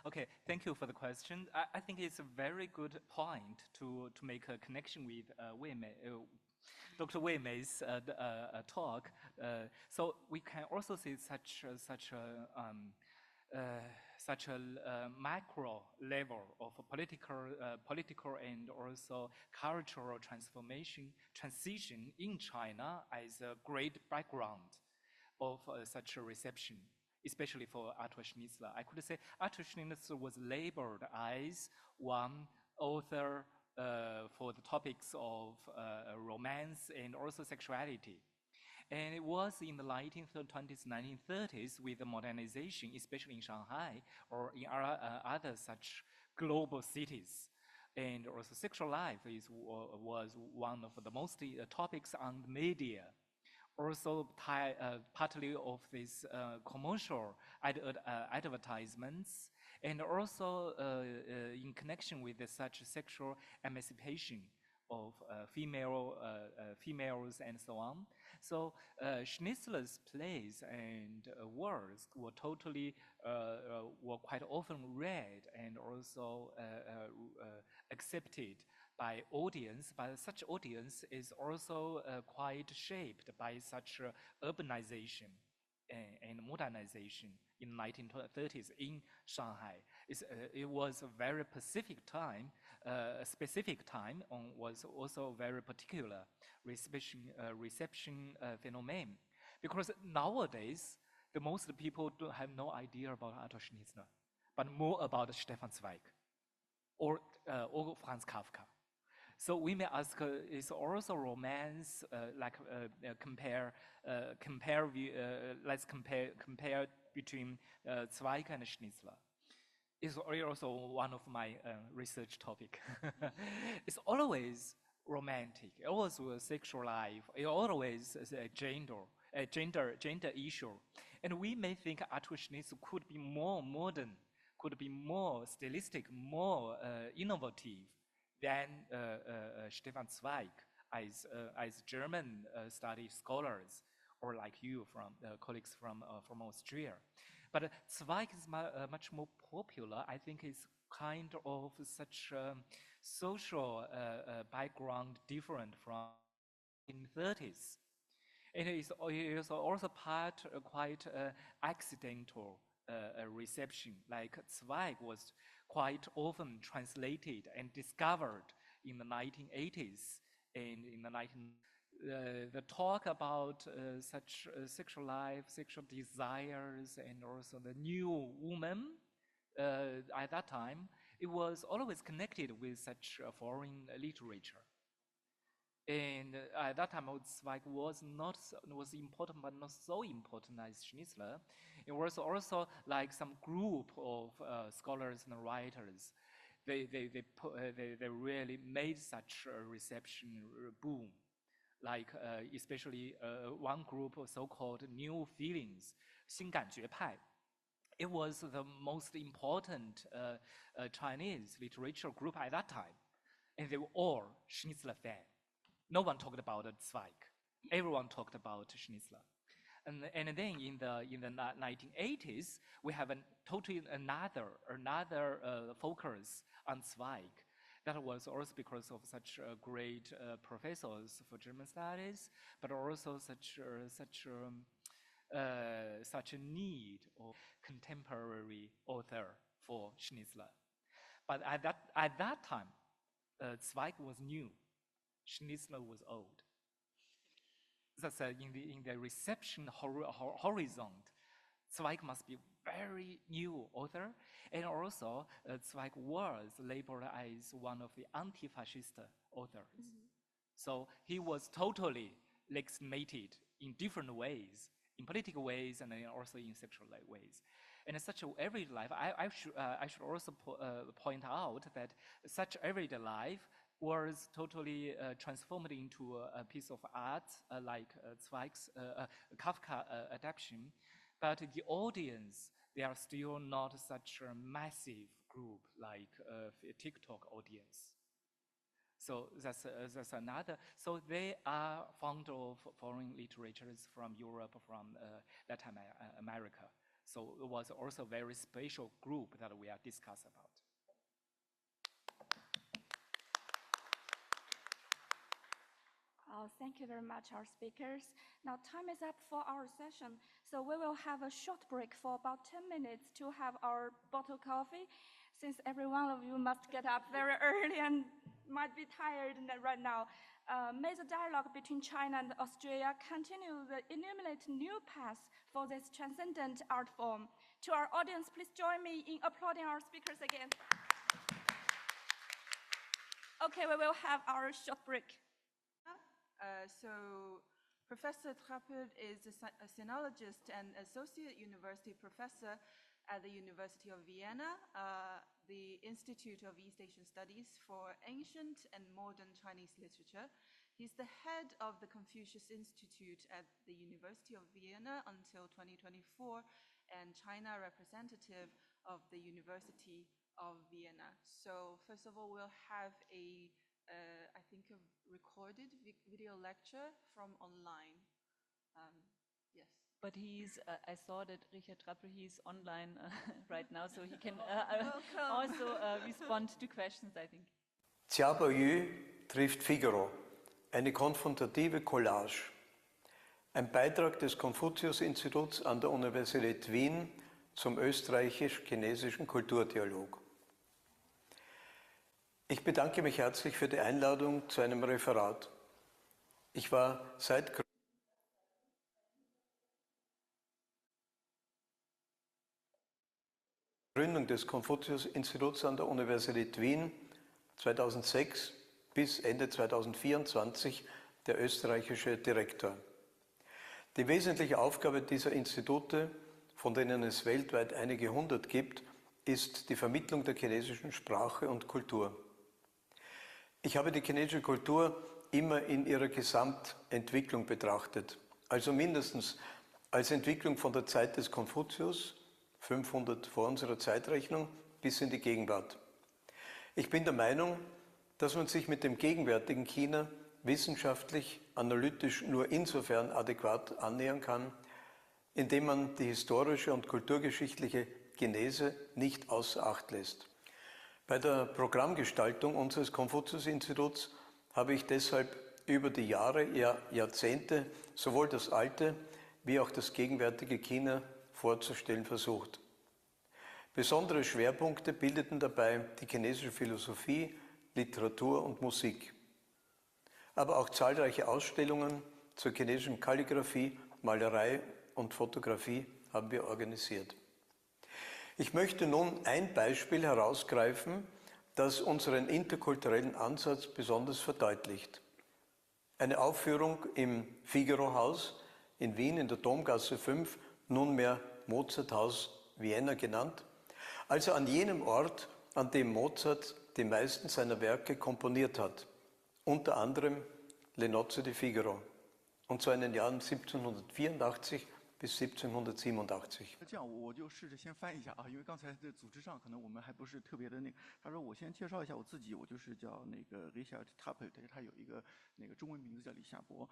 Okay, thank you for the question. I think it's a very good point to make a connection with Dr. Wei Mei's talk. So we can also see such a macro level of political and also cultural transition in China as a great background of such a reception, especially for Arthur Schnitzler. I could say Arthur Schnitzler was labeled as one author for the topics of romance and also sexuality. And it was in the 1920s, 1930s with the modernization, especially in Shanghai or in other such global cities. And also sexual life was one of the most topics on the media. Also partly of these commercial advertisements, and also in connection with such sexual emancipation of females and so on. So Schnitzler's plays and works were were quite often read and also accepted by audience, but such audience is also quite shaped by such urbanization and modernization in 1930s in Shanghai. It was a very specific time, was also a very particular reception phenomenon. Because nowadays, the most people don't have no idea about Arthur Schnitzler, but more about Stefan Zweig or Franz Kafka. So we may ask, is also romance let's compare between Zweig and Schnitzler. It's also one of my research topic. It's always romantic, always a sexual life, it always is a gender issue. And we may think Arthur Schnitzler could be more modern, could be more stylistic, more innovative than Stefan Zweig as German study scholars, or like you from colleagues from Austria. But Zweig is much more popular. I think it's kind of such social background different from in 30s. It is also quite accidental reception. Like Zweig was quite often translated and discovered in the 1980s and in the talk about such sexual life, sexual desires, and also the new woman at that time, it was always connected with such foreign literature. And at that time, Zweig was important, but not so important as Schnitzler. It was also like some group of scholars and writers. They really made such a reception boom. Like especially one group of so-called New Feelings, 新感觉派. It was the most important Chinese literature group at that time, and they were all Schnitzler fans. No one talked about Zweig. Everyone talked about Schnitzler. And then in the 1980s, we have totally another focus on Zweig. That was also because of such great professors for German studies, but also such a need of contemporary author for Schnitzler. But at that time, Zweig was new. Schnitzler was old. That's in the reception horizon. Zweig must be very new author, and also Zweig was labeled as one of the anti-fascist authors. So he was totally legitimated in different ways, in political ways and then also in sexual ways. And such everyday life, I should also point out that such everyday life was totally transformed into a piece of art like Zweig's Kafka adaptation. But the audience, they are still not such a massive group like a TikTok audience. So that's another. So they are fond of foreign literatures from Europe, from Latin America. So it was also a very special group that we are discussing about. Thank you very much, our speakers. Now time is up for our session. So we will have a short break for about 10 minutes to have our bottle coffee, since every one of you must get up very early and might be tired right now. May the dialogue between China and Australia continue the illuminate new paths for this transcendent art form. To our audience, please join me in applauding our speakers again. Okay, we will have our short break. So Professor Trappl is a sinologist and associate university professor at the University of Vienna, the Institute of East Asian Studies for Ancient and Modern Chinese Literature. He's the head of the Confucius Institute at the University of Vienna until 2024 and China representative of the University of Vienna. So first of all, we'll have I think a recorded video lecture from online. Yes. But he's, I saw that Richard Trappl, he's online right now, so he can also respond to questions, I think. Jia Baoyu trifft Figaro, eine konfrontative Collage. Ein Beitrag des Konfuzius-Instituts an der Universität Wien zum österreichisch-chinesischen Kulturdialog. Ich bedanke mich herzlich für die Einladung zu einem Referat. Ich war seit Gründung des Konfuzius-Instituts an der Universität Wien 2006 bis Ende 2024 der österreichische Direktor. Die wesentliche Aufgabe dieser Institute, von denen es weltweit einige hundert gibt, ist die Vermittlung der chinesischen Sprache und Kultur. Ich habe die chinesische Kultur immer in ihrer Gesamtentwicklung betrachtet, also mindestens als Entwicklung von der Zeit des Konfuzius, 500 vor unserer Zeitrechnung, bis in die Gegenwart. Ich bin der Meinung, dass man sich mit dem gegenwärtigen China wissenschaftlich, analytisch nur insofern adäquat annähern kann, indem man die historische und kulturgeschichtliche Genese nicht außer Acht lässt. Bei der Programmgestaltung unseres Konfuzius-Instituts habe ich deshalb über die Jahre, ja Jahrzehnte sowohl das alte wie auch das gegenwärtige China vorzustellen versucht. Besondere Schwerpunkte bildeten dabei die chinesische Philosophie, Literatur und Musik. Aber auch zahlreiche Ausstellungen zur chinesischen Kalligraphie, Malerei und Fotografie haben wir organisiert. Ich möchte nun ein Beispiel herausgreifen, das unseren interkulturellen Ansatz besonders verdeutlicht. Eine Aufführung im Figaro-Haus in Wien in der Domgasse 5, nunmehr Mozarthaus Vienna genannt, also an jenem Ort, an dem Mozart die meisten seiner Werke komponiert hat, unter anderem Le Nozze di Figaro, und zwar in den Jahren 1784 bis 1787. 这样我就试着先翻一下啊，因为刚才的组织上可能我们还不是特别的那个。他说我先介绍一下我自己，我就是叫那个 Richard Trappl， 他有一个那个中文名字叫李夏博。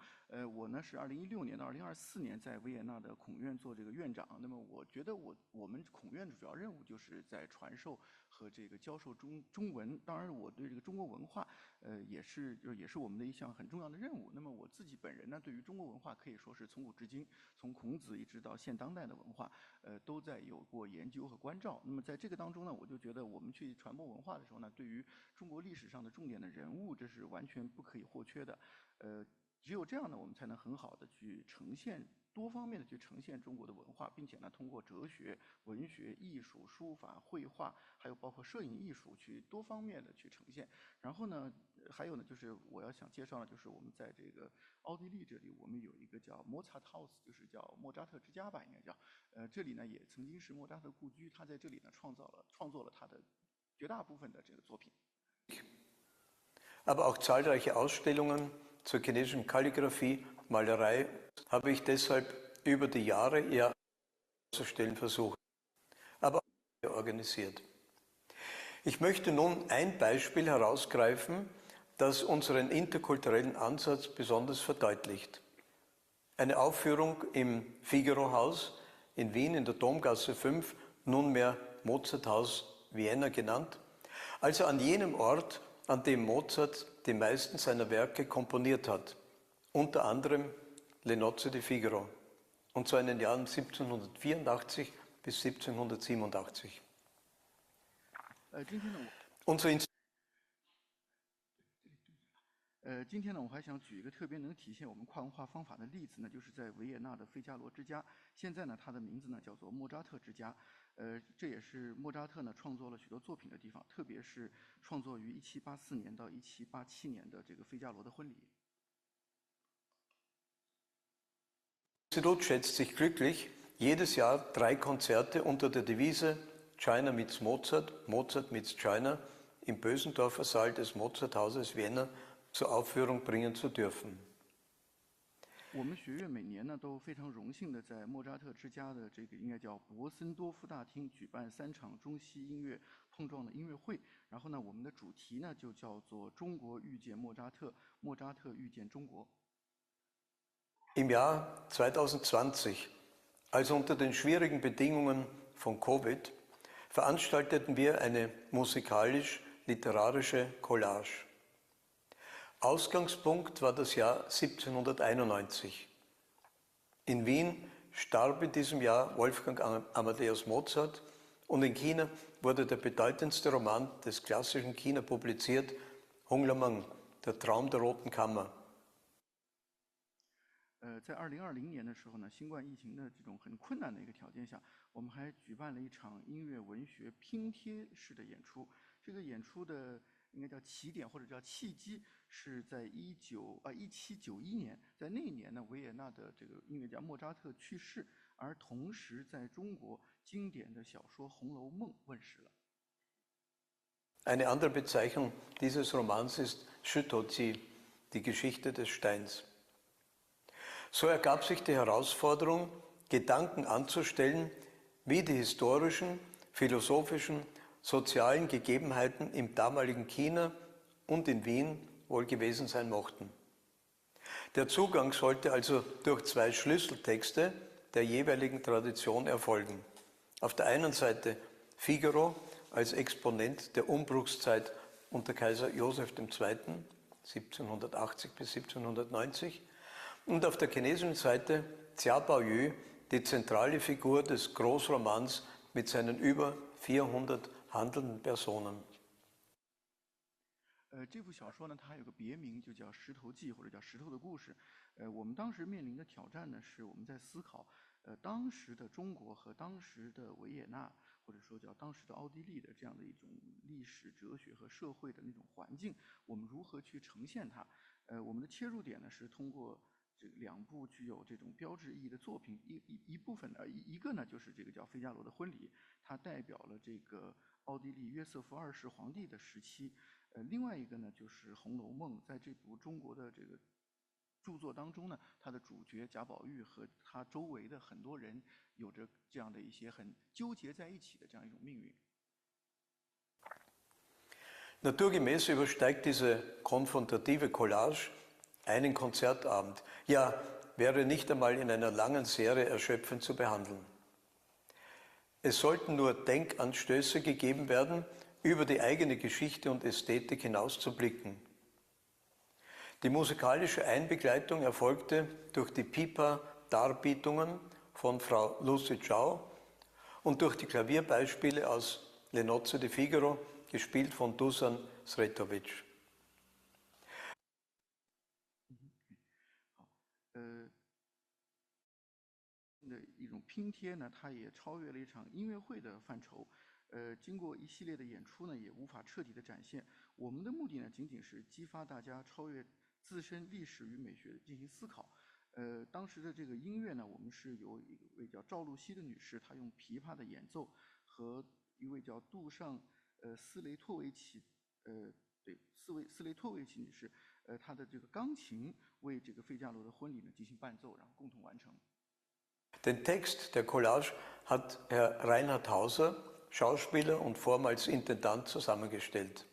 我呢是2016年到2024年在维也纳的孔院做这个院长。那么我觉得我们孔院的主要任务就是在传授和这个教授中文。当然我对这个中国文化，也是我们的一项很重要的任务。那么我自己本人呢，对于中国文化可以说是从古至今，从孔子一直到现当代的文化，都在有过研究和关照。那么在这个当中呢，我就觉得我们去传播文化的时候呢，对于中国历史上的重点的人物，这是完全不可以或缺的。只有这样呢，我们才能很好的去呈现多方面的去呈现中国的文化，并且呢，通过哲学、文学、艺术、书法、绘画，还有包括摄影艺术，去多方面的去呈现。然后呢，还有呢，就是我要想介绍呢，就是我们在这个奥地利这里，我们有一个叫 Mozarthaus， 就是叫莫扎特之家吧，应该叫。这里呢也曾经是莫扎特故居，他在这里呢创作了他的绝大部分的这个作品。Aber auch zahlreiche Ausstellungen zur chinesischen Kalligraphie, Malerei habe ich deshalb über die Jahre eher auszustellen versucht, aber auch organisiert. Ich möchte nun ein Beispiel herausgreifen, das unseren interkulturellen Ansatz besonders verdeutlicht. Eine Aufführung im Figaro-Haus in Wien in der Domgasse 5, nunmehr Mozarthaus Vienna genannt, also an jenem Ort, an dem Mozart die meisten seiner Werke komponiert hat, unter anderem Le Nozze di Figaro, und zwar in den Jahren 1784 bis 1787. Unsere 今天呢，我还想举一个特别能体现我们跨文化方法的例子呢，就是在维也纳的费加罗之家。现在呢，它的名字呢叫做莫扎特之家。这也是莫扎特呢创作了许多作品的地方，特别是创作于1784年到1787年的这个费加罗的婚礼。Das Institut schätzt sich glücklich, jedes Jahr 3 Konzerte unter der Devise China meets Mozart, Mozart meets China im Bösendorfer Saal des Mozarthauses Vienna zur Aufführung bringen zu dürfen. 我们学院每年呢都非常荣幸的在莫扎特之家的这个应该叫博森多夫大厅举办3场中西音乐碰撞的音乐会。然后呢，我们的主题呢就叫做“中国遇见莫扎特，莫扎特遇见中国”。Im Jahr 2020, also unter den schwierigen Bedingungen von Covid, veranstalteten wir eine musikalisch-literarische Collage. Ausgangspunkt war das Jahr 1791. In Wien starb in diesem Jahr Wolfgang Amadeus Mozart und in China wurde der bedeutendste Roman des klassischen China publiziert, Honglamang, der Traum der Roten Kammer. 在2020年的时候呢，新冠疫情的这种很困难的一个条件下，我们还举办了一场音乐文学拼贴式的演出。这个演出的应该叫起点或者叫契机，是在1791年，在那一年呢，维也纳的这个音乐家莫扎特去世，而同时在中国经典的小说《红楼梦》问世了。Eine andere Bezeichnung dieses Romans ist Shuanghzi, die Geschichte des Steins. So ergab sich die Herausforderung, Gedanken anzustellen, wie die historischen, philosophischen, sozialen Gegebenheiten im damaligen China und in Wien wohl gewesen sein mochten. Der Zugang sollte also durch 2 Schlüsseltexte der jeweiligen Tradition erfolgen. Auf der einen Seite Figaro als Exponent der Umbruchszeit unter Kaiser Joseph II. 1780 bis 1790 und auf der chinesischen Seite Jia Baoyu, die zentrale Figur des Großromans mit seinen über 400 handelnden Personen. 这部小说呢，它还有个别名，就叫《石头记》或者叫《石头的故事》。我们当时面临的挑战呢，是我们在思考，当时的中国和当时的维也纳，或者说叫当时的奥地利的这样的一种历史、哲学和社会的那种环境，我们如何去呈现它？我们的切入点呢，是通过这2部具有这种标志意义的作品，一部分呢，一个呢就是这个叫《费加罗的婚礼》，它代表了这个奥地利约瑟夫2世皇帝的时期。另外一个呢就是《红楼梦》，在这部中国的这个著作当中呢，它的主角贾宝玉和他周围的很多人有着这样的一些很纠结在一起的这样一种命运。Naturgemäß übersteigt diese konfrontative Collage einen Konzertabend. Ja, wäre nicht einmal in einer langen Serie erschöpfend zu behandeln. Es sollten nur Denkanstöße gegeben werden, über die eigene Geschichte und Ästhetik hinauszublicken. Die musikalische Einbegleitung erfolgte durch die Pipa-Darbietungen von Frau Lucy Zhao und durch die Klavierbeispiele aus Le Nozze di Figaro, gespielt von Dusan Sretovic. 的一种拼贴呢，它也超越了一场音乐会的范畴。经过一系列的演出呢，也无法彻底的展现。我们的目的呢，仅仅是激发大家超越自身历史与美学进行思考。当时的这个音乐呢，我们是由一位叫赵露西的女士，她用琵琶的演奏和一位叫杜尚斯雷托维奇斯雷托维奇女士，她的这个钢琴为这个费加罗的婚礼呢进行伴奏，然后共同完成。Den Text der Collage hat Herr Reinhard Hauser, Schauspieler und vormals Intendant, zusammengestellt.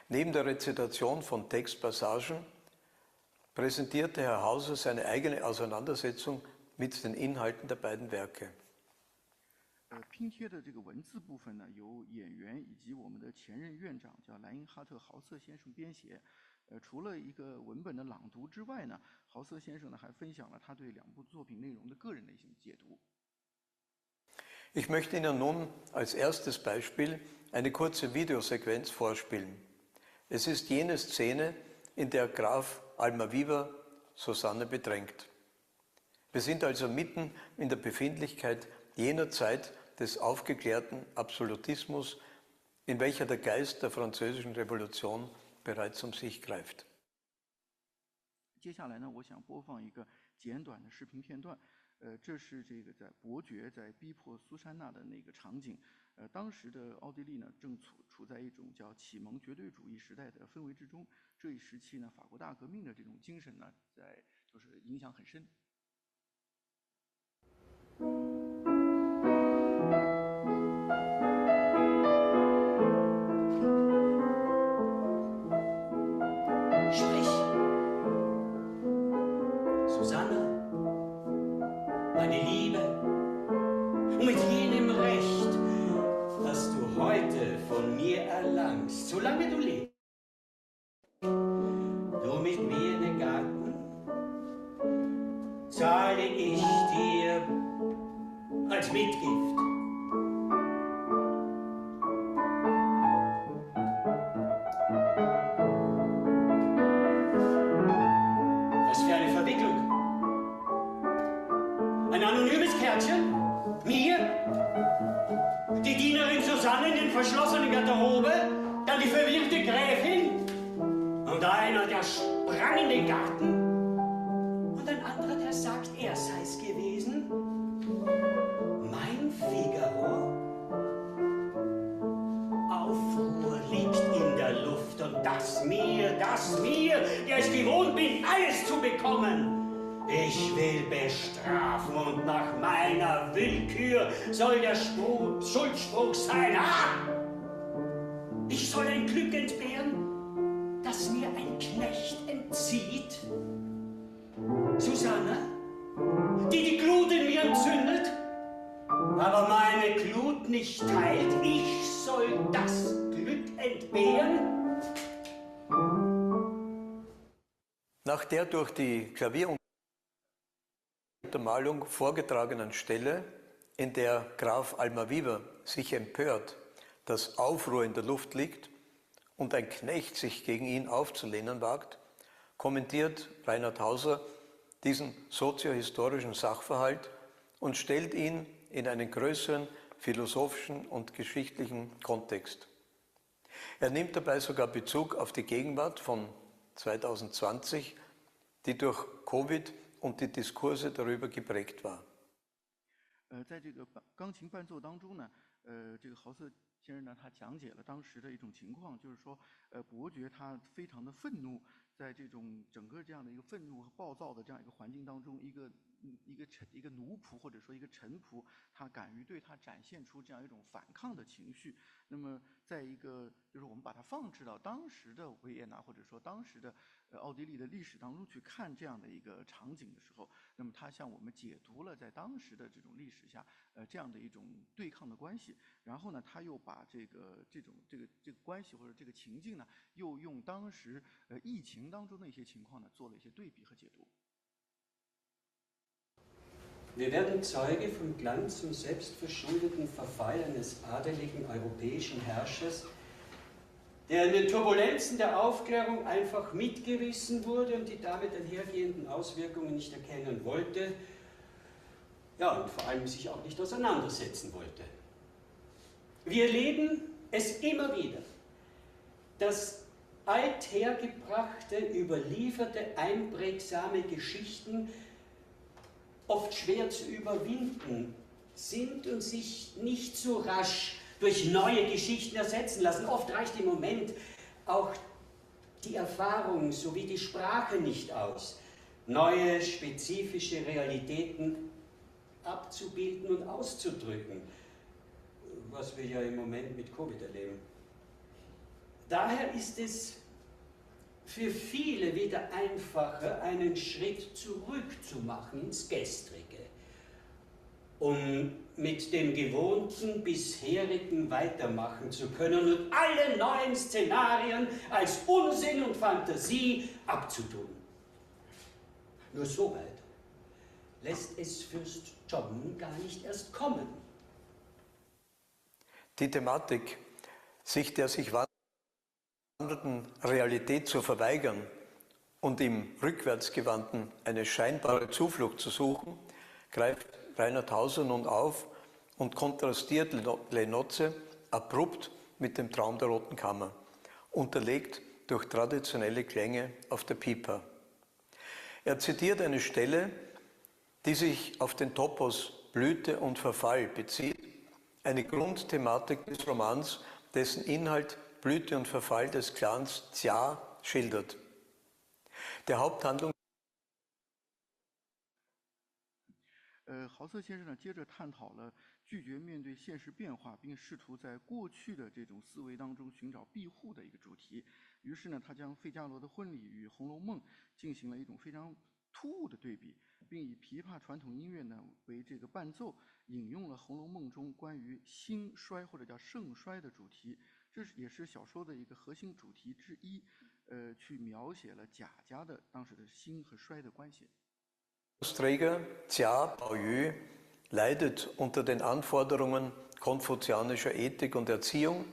Neben der Rezitation von Textpassagen präsentierte Herr Hauser seine eigene Auseinandersetzung mit den Inhalten der beiden Werke. 拼贴的这个文字部分呢，由演员以及我们的前任院长叫莱因哈特·豪瑟先生编写。除了一个文本的朗读之外呢，豪瑟先生呢还分享了他对2部作品内容的个人的一些解读。Ich möchte Ihnen nun als erstes Beispiel eine kurze Videosequenz vorspielen. Es ist jene Szene, in der Graf Almaviva Susanne bedrängt. Wir sind also mitten in der Befindlichkeit jener Zeit des aufgeklärten Absolutismus, in welcher der Geist der Französischen Revolution bereits um sich greift. 接下来呢，我想播放一个简短的视频片段。这是这个在伯爵在逼迫苏珊娜的那个场景。当时的奥地利呢，正处在一种叫启蒙绝对主义时代的氛围之中。这一时期呢，法国大革命的这种精神呢，就是影响很深。Solange du lebst, du mit mir in den Garten, zahle ich dir als Mitgift. Was für eine Verwicklung. Ein anonymes Kärtchen? Mir? Die Dienerin Susanne in den verschlossenen Garderobe? Dann die verwirrte Gräfin und einer, der sprang in den Garten und ein anderer, der sagt, er sei's gewesen. Mein Figaro. Aufruhr liegt in der Luft und das mir, der ich gewohnt bin, alles zu bekommen. Ich will bestrafen und nach meiner Willkür soll der Schuldspruch sein. Ich soll ein Glück entbehren, das mir ein Knecht entzieht. Susanne, die Glut in mir entzündet, aber meine Glut nicht teilt. Ich soll das Glück entbehren. Nach der durch die Klavieruntermalung vorgetragenen Stelle, in der Graf Almaviva sich empört, dass Aufruhr in der Luft liegt und ein Knecht sich gegen ihn aufzulehnen wagt, kommentiert Reinhard Hauser diesen soziohistorischen Sachverhalt und stellt ihn in einen größeren philosophischen und geschichtlichen Kontext. Er nimmt dabei sogar Bezug auf die Gegenwart von 2020, die durch Covid und die Diskurse darüber geprägt war. 在这个钢琴伴奏当中呢，这个豪瑟先生呢，他讲解了当时的一种情况，就是说，伯爵他非常的愤怒，在这种整个这样的一个愤怒和暴躁的这样一个环境当中，一个奴仆或者说一个臣仆，他敢于对他展现出这样一种反抗的情绪。那么，在一个就是我们把它放置到当时的维也纳或者说当时的奥地利的历史当中去看这样的一个场景的时候，那么他向我们解读了在当时的这种历史下，这样的一种对抗的关系。然后呢，他又把这个关系或者这个情境呢，又用当时疫情当中的一些情况呢，做了一些对比和解读。Wir werden Zeuge vom Glanz und selbstverschuldeten Verfall eines adeligen europäischen Herrschers, der in den Turbulenzen der Aufklärung einfach mitgerissen wurde und die damit einhergehenden Auswirkungen nicht erkennen wollte, ja, und vor allem sich auch nicht auseinandersetzen wollte. Wir erleben es immer wieder, dass althergebrachte, überlieferte, einprägsame Geschichten oft schwer zu überwinden sind und sich nicht so rasch durch neue Geschichten ersetzen lassen. Oft reicht im Moment auch die Erfahrung sowie die Sprache nicht aus, neue spezifische Realitäten abzubilden und auszudrücken, was wir ja im Moment mit Covid erleben. Daher ist es für viele wieder einfacher, einen Schritt zurück zu machen ins Gestrige, um mit dem Gewohnten, Bisherigen weitermachen zu können und alle neuen Szenarien als Unsinn und Fantasie abzutun. Nur so weit lässt es Fürst John gar nicht erst kommen. Die Thematik, sich der sich wandelnden Realität zu verweigern und im Rückwärtsgewandten eine scheinbare Zuflucht zu suchen, greift Reinhard Hauser nun auf und kontrastiert Lenotze abrupt mit dem Traum der Roten Kammer, unterlegt durch traditionelle Klänge auf der Pipa. Er zitiert eine Stelle, die sich auf den Topos Blüte und Verfall bezieht, eine Grundthematik des Romans, dessen Inhalt Blüte und Verfall des Clans Jia schildert. Der Haupthandlung 豪瑟先生呢，接着探讨了拒绝面对现实变化，并试图在过去的这种思维当中寻找庇护的一个主题。于是呢，他将费加罗的婚礼与《红楼梦》进行了一种非常突兀的对比，并以琵琶传统音乐呢为这个伴奏，引用了《红楼梦》中关于兴衰或者叫盛衰的主题，这也是小说的一个核心主题之一。去描写了贾家的当时的兴和衰的关系。Träger Jia Baoyu leidet unter den Anforderungen konfuzianischer Ethik und Erziehung,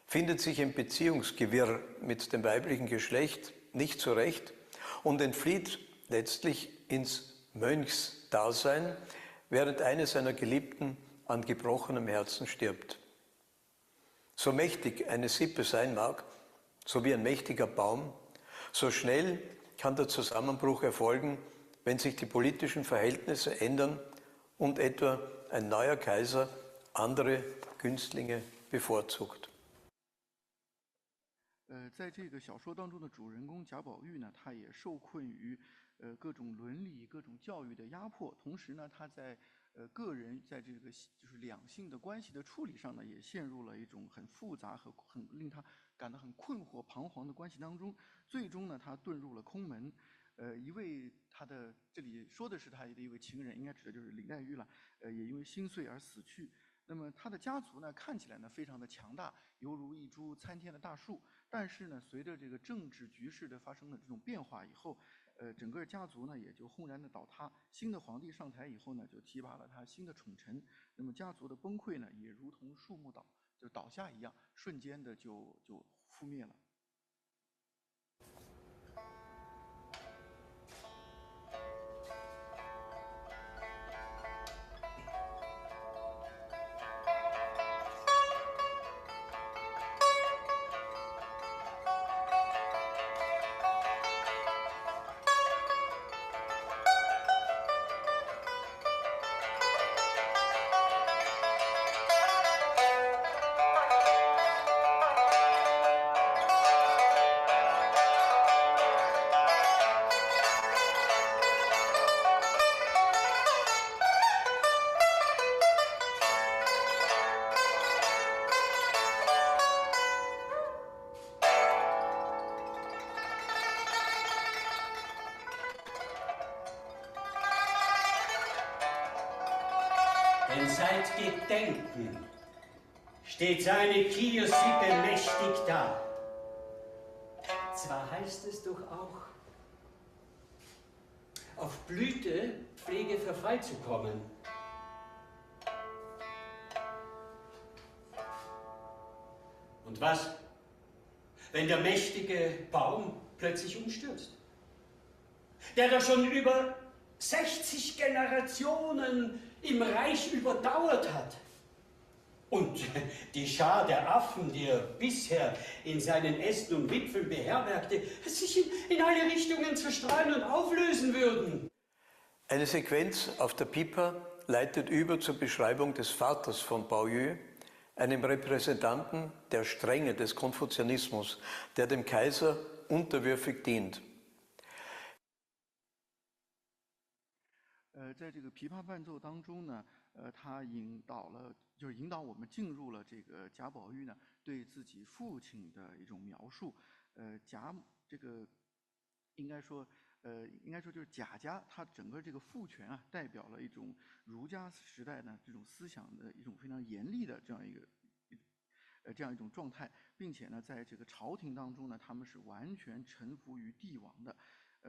findet sich im Beziehungsgewirr mit dem weiblichen Geschlecht nicht zurecht und entflieht letztlich ins Mönchsdasein, während eine seiner Geliebten an gebrochenem Herzen stirbt. So mächtig eine Sippe sein mag, so wie ein mächtiger Baum, so schnell kann der Zusammenbruch erfolgen, wenn sich die politischen Verhältnisse ändern und etwa ein neuer Kaiser andere Günstlinge bevorzugt. 在这个小说当中的主人公贾宝玉呢，他也受困于各种伦理、各种教育的压迫，同时呢，他在个人在这个就是两性的关系的处理上呢，也陷入了一种很复杂和很令他感到很困惑、彷徨的关系当中。最终呢，他遁入了空门。一位他的这里说的是他的一位情人，应该指的就是林黛玉了。也因为心碎而死去。那么他的家族呢，看起来呢非常的强大，犹如一株参天的大树。但是呢，随着这个政治局势的发生的这种变化以后，整个家族呢也就轰然的倒塌。新的皇帝上台以后呢，就提拔了他新的宠臣，那么家族的崩溃呢，也如同树木倒下一样，瞬间的就覆灭了。Denn seit Gedenken steht seine Qian-Sippe mächtig da. Zwar heißt es doch auch, auf Blüte pflege verfreit zu kommen. Und was, wenn der mächtige Baum plötzlich umstürzt? Der doch schon über 60 Generationen im Reich überdauert hat. Und die Schar der Affen, die er bisher in seinen Ästen und Wipfeln beherbergte, sich in alle Richtungen zerstreuen und auflösen würden. Eine Sequenz auf der Pipa leitet über zur Beschreibung des Vaters von Baoyu, einem Repräsentanten der Strenge des Konfuzianismus, der dem Kaiser unterwürfig dient. 在这个琵琶伴奏当中呢，他引导我们进入了这个贾宝玉呢对自己父亲的一种描述。这个应该说就是贾家，他整个这个父权啊，代表了一种儒家时代呢这种思想的一种非常严厉的这样一种状态，并且呢，在这个朝廷当中呢，他们是完全臣服于帝王的。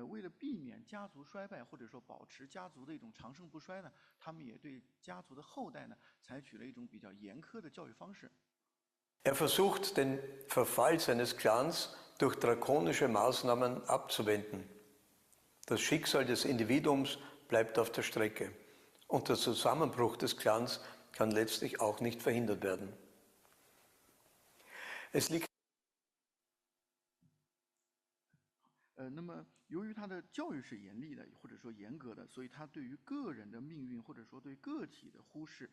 为了避免家族衰败，或者说保持家族的一种长盛不衰呢，他们也对家族的后代呢采取了一种比较严苛的教育方式。versucht, den Verfall seines Clans durch drakonische Maßnahmen abzuwenden. Das Schicksal des Individuums bleibt auf der Strecke und der Zusammenbruch des Clans kann letztlich auch nicht verhindert werden. Es liegt 那么由于他的教育是严厉的，或者说严格的，所以他对于个人的命运，或者说对个体的忽视，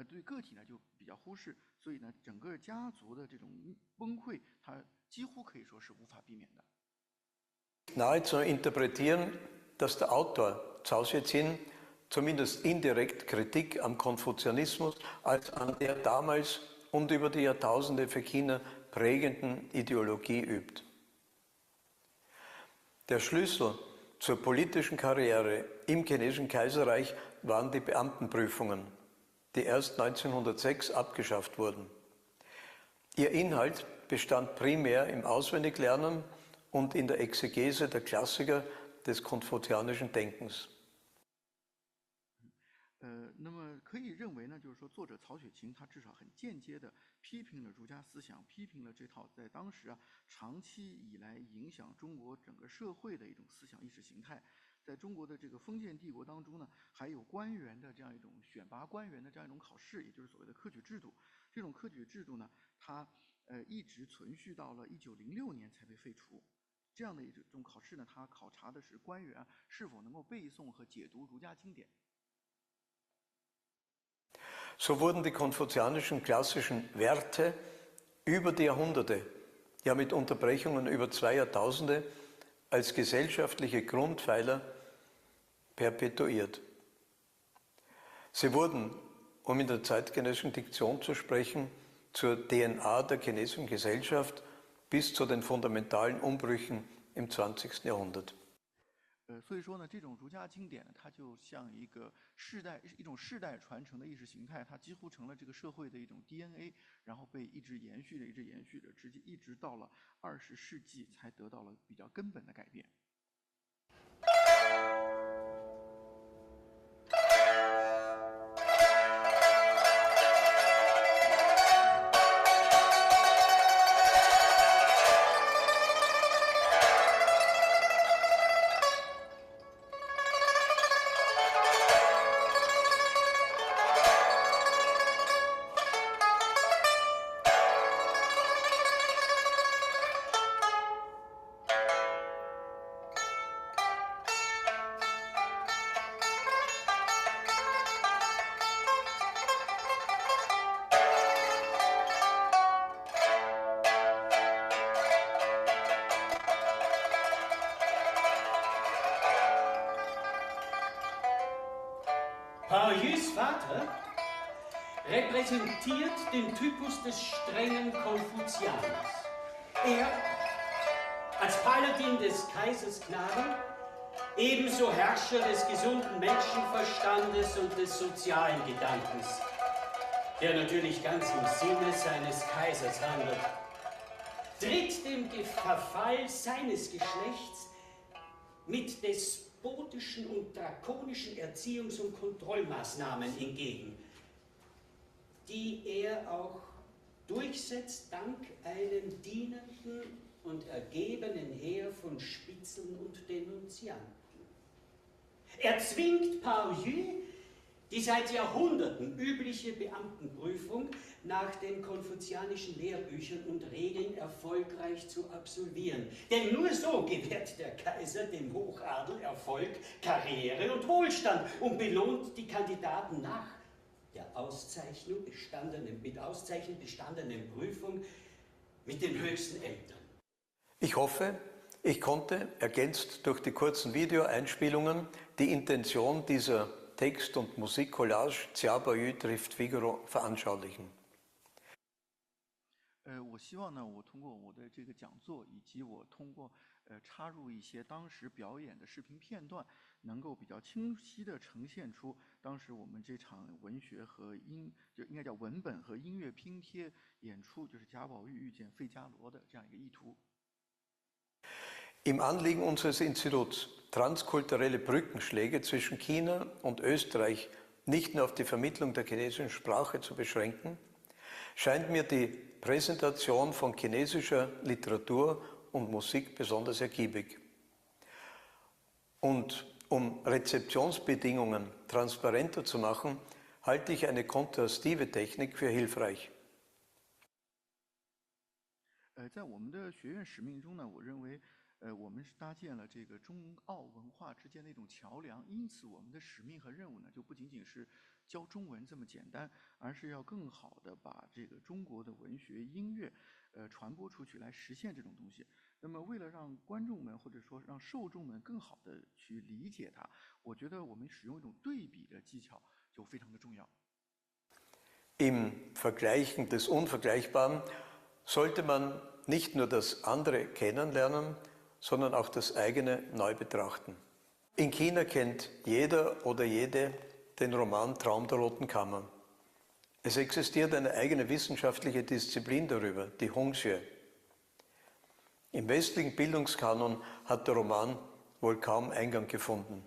对个体呢就比较忽视，所以呢，整个家族的这种崩溃，他几乎可以说是无法避免的。Nahe zu interpretieren, dass der Autor Zhao Xuezin zumindest indirekt Kritik am Konfuzianismus als an der damals und über die Jahrtausende für China prägenden Ideologie übt. Der Schlüssel zur politischen Karriere im chinesischen Kaiserreich waren die Beamtenprüfungen, die erst 1906 abgeschafft wurden. Ihr Inhalt bestand primär im Auswendiglernen und in der Exegese der Klassiker des konfuzianischen Denkens. 那么可以认为呢，就是说作者曹雪芹他至少很间接的批评了儒家思想，批评了这套在当时啊长期以来影响中国整个社会的一种思想意识形态。在中国的这个封建帝国当中呢，还有官员的这样一种选拔官员的这样一种考试，也就是所谓的科举制度。这种科举制度呢，它一直存续到了1906年才被废除。这样的一种考试呢，它考察的是官员是否能够背诵和解读儒家经典。So wurden die konfuzianischen klassischen Werte über die Jahrhunderte, ja mit Unterbrechungen über 2 Jahrtausende, als gesellschaftliche Grundpfeiler perpetuiert. Sie wurden, um in der zeitgenössischen Diktion zu sprechen, zur DNA der chinesischen Gesellschaft bis zu den fundamentalen Umbrüchen im 20. Jahrhundert. 所以说呢，这种儒家经典呢，它就像一种世代传承的意识形态，它几乎成了这个社会的一种 DNA， 然后被一直延续着，一直到了20世纪才得到了比较根本的改变。Baoyus Vater repräsentiert den Typus des strengen Konfuzianers. Er, als Paladin des Kaisers Knaben, ebenso Herrscher des gesunden Menschenverstandes und des sozialen Gedankens, der natürlich ganz im Sinne seines Kaisers handelt, tritt dem Verfall seines Geschlechts mit despotischen und drakonischen Erziehungs- und Kontrollmaßnahmen entgegen, die er auch durchsetzt dank einem dienenden und ergebenen Heer von Spitzeln und Denunzianten. Er zwingt Baoyu, die seit Jahrhunderten übliche Beamtenprüfung nach den konfuzianischen Lehrbüchern und Regeln erfolgreich zu absolvieren. Denn nur so gewährt der Kaiser dem Hochadel Erfolg, Karriere und Wohlstand und belohnt die Kandidaten nach der mit Auszeichnung bestandenen Prüfung mit den höchsten Ämtern. Ich hoffe, ich konnte, ergänzt durch die kurzen Videoeinspielungen, die Intention dieser Text- und Musikcollage Jia Baoyu trifft Figaro veranschaulichen. 我希望呢，我通过我的这个讲座，以及我通过插入一些当时表演的视频片段，能够比较清晰地呈现出当时我们这场文学和就应该叫文本和音乐拼贴演出，就是贾宝玉遇见费加罗的这样一个意图。 Im Anliegen unseres Instituts, transkulturelle Brückenschläge zwischen China und Österreich nicht nur auf die Vermittlung der chinesischen Sprache zu beschränken, scheint mir die Präsentation von chinesischer Literatur und Musik besonders ergiebig. Und um Rezeptionsbedingungen transparenter zu machen, halte ich eine kontrastive Technik für hilfreich. 在我们的学院使命中呢，我认为，我们是搭建了这个中澳文化之间的一种桥梁，因此我们的使命和任务呢，就不仅仅是教中文这么简单，而是要更好的把这个中国的文学、音乐，传播出去，来实现这种东西。那么，为了让观众们或者说让受众们更好的去理解它，我觉得我们使用一种对比的技巧就非常的重要。Im Vergleichen des Unvergleichbaren sollte man nicht nur das andere kennenlernen, sondern auch das eigene neu betrachten. In China kennt jeder oder jede den Roman Traum der Roten Kammer. Es existiert eine eigene wissenschaftliche Disziplin darüber, die Huqiu. Im westlichen Bildungskanon hat der Roman wohl kaum Eingang gefunden.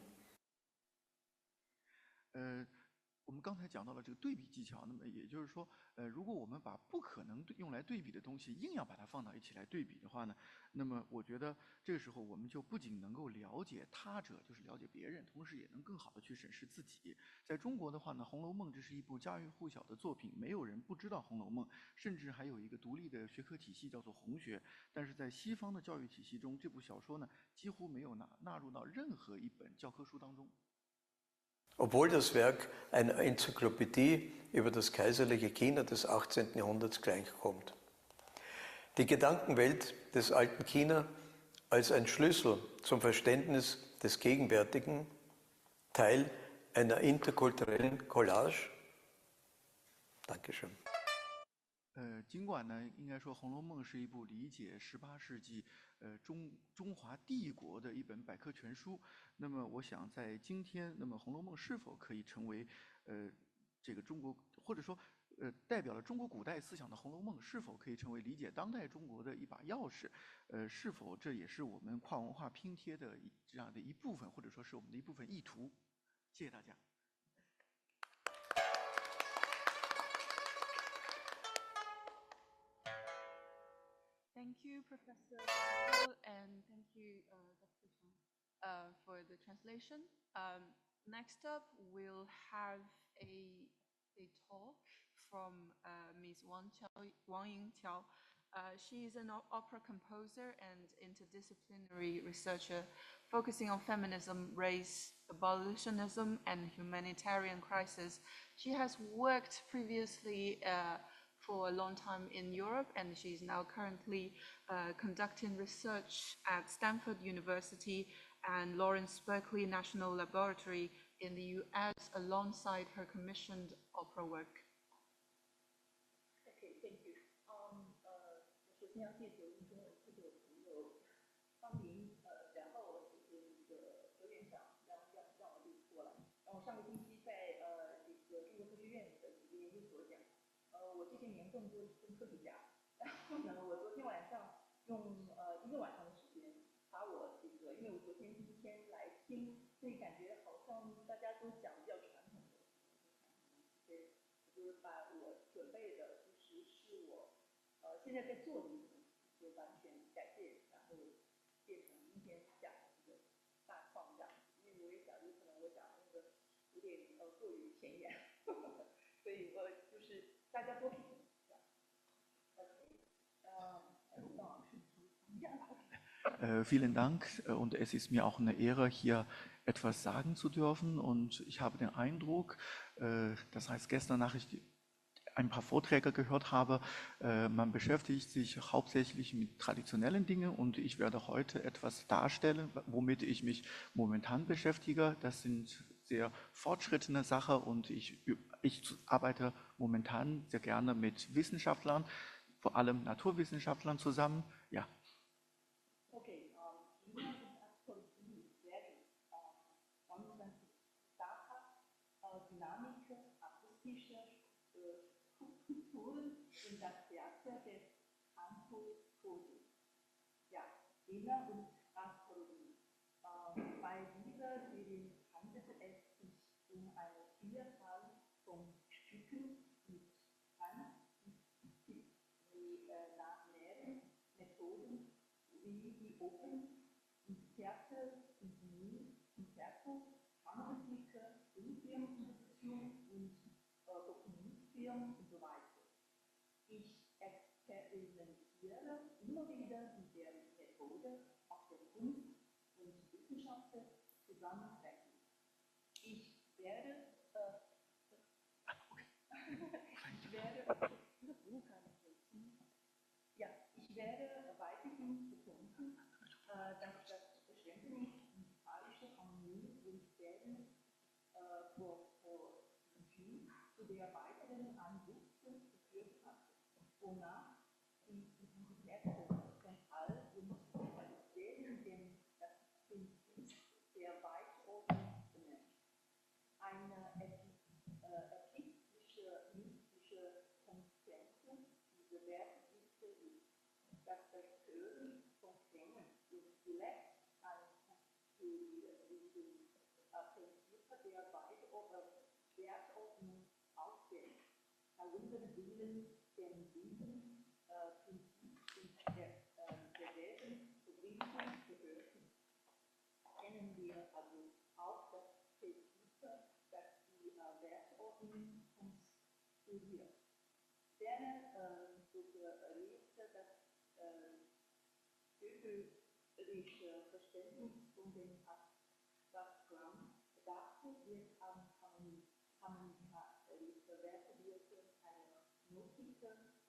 我们刚才讲到了这个对比技巧，那么也就是说，如果我们把不可能用来对比的东西硬要把它放到一起来对比的话呢，那么我觉得这个时候我们就不仅能够了解他者，就是了解别人，同时也能更好的去审视自己。在中国的话呢，《红楼梦》这是一部家喻户晓的作品，没有人不知道《红楼梦》，甚至还有一个独立的学科体系叫做红学。但是在西方的教育体系中，这部小说呢几乎没有纳入到任何一本教科书当中。 Obwohl das Werk einer Enzyklopädie über das kaiserliche China des 18. Jahrhunderts gleichkommt. Die Gedankenwelt des alten China als ein Schlüssel zum Verständnis des Gegenwärtigen, Teil einer interkulturellen Collage. Dankeschön. 尽管呢，应该说《红楼梦》是一部理解18世纪中华帝国的一本百科全书。那么，我想在今天，那么《红楼梦》是否可以成为这个中国，或者说代表了中国古代思想的《红楼梦》，是否可以成为理解当代中国的一把钥匙？是否这也是我们跨文化拼贴的这样的一部分，或者说是我们的一部分意图？谢谢大家。 Thank you, Professor Trappl, and thank you, Dr. Chang, for the translation. Next up, we'll have a talk from Ms. Wang Yingqiao. She is an opera composer and interdisciplinary researcher focusing on feminism, race, abolitionism, and humanitarian crisis. She has worked previously for a long time in Europe, and she's now currently conducting research at Stanford University and Lawrence Berkeley National Laboratory in the US alongside her commissioned opera work. Okay, thank you. 首先要谢谢我们中文系的朋友方明，然后谢谢那个何院长让我过来。然后上个星期在这个中国科学院的几个研究所讲，我这些年更多是跟科学家。然后呢，我昨天晚上用一个晚上的时间，把我这个，因为我昨天第一天来听，所以感觉好像大家都讲比较传统的，对，就是把我准备的，其实是我现在在做的一个东西，就完全改变，然后变成今天讲的这个大框架。因为我也想，有可能我讲的那个有点过于前沿，所以我就是大家多品。Vielen Dank und es ist mir auch eine Ehre, hier etwas sagen zu dürfen und ich habe den Eindruck, das heißt gestern nach ich ein paar Vorträge gehört habe, man beschäftigt sich hauptsächlich mit traditionellen Dingen und ich werde heute etwas darstellen, womit ich mich momentan beschäftige. Das sind sehr fortschrittliche Sachen und ich arbeite momentan sehr gerne mit Wissenschaftlern, vor allem Naturwissenschaftlern zusammen. Ja. Okay, Dynamik, akustische Strukturen und das Theater des Anthropologie. Ja, Thema und Anthropologie. Bei dieser Serie handelt es sich um eine Vielzahl von Stücken mit quantitativen Methoden wie die Open, Theater, Sinfonie, Konzerto, Kammermusik, Filmkomposition und Dokumentfilm und so weiter. Ich experimentiere immer wieder mit der Methode aus der Kunst und Wissenschaft zusammenbringen. Ich werde weiterhin betonen, dass das Verständnis musikalischer Harmonie und Stellen zu der weiteren Anwuchs geführt hat, wonach die Komponisten zentral und denen das Prinzip der Weitordnung benennt. Eine epistische, mystische Konsequenz dieser Werke ist, dass das Hören von Klängen und vielleicht ein Prinzip der Wertordnung ausgeht. Darunter bilden den Sieben Prinzip und derselben Begründung gehören. Kennen wir also auch das Prinzip, das die Wertordnung konstruiert. Ferner suggeriert das ökonomische Verständnis von dem Abstraktklang bedacht wird an harmonische Werte wirken, eine Notik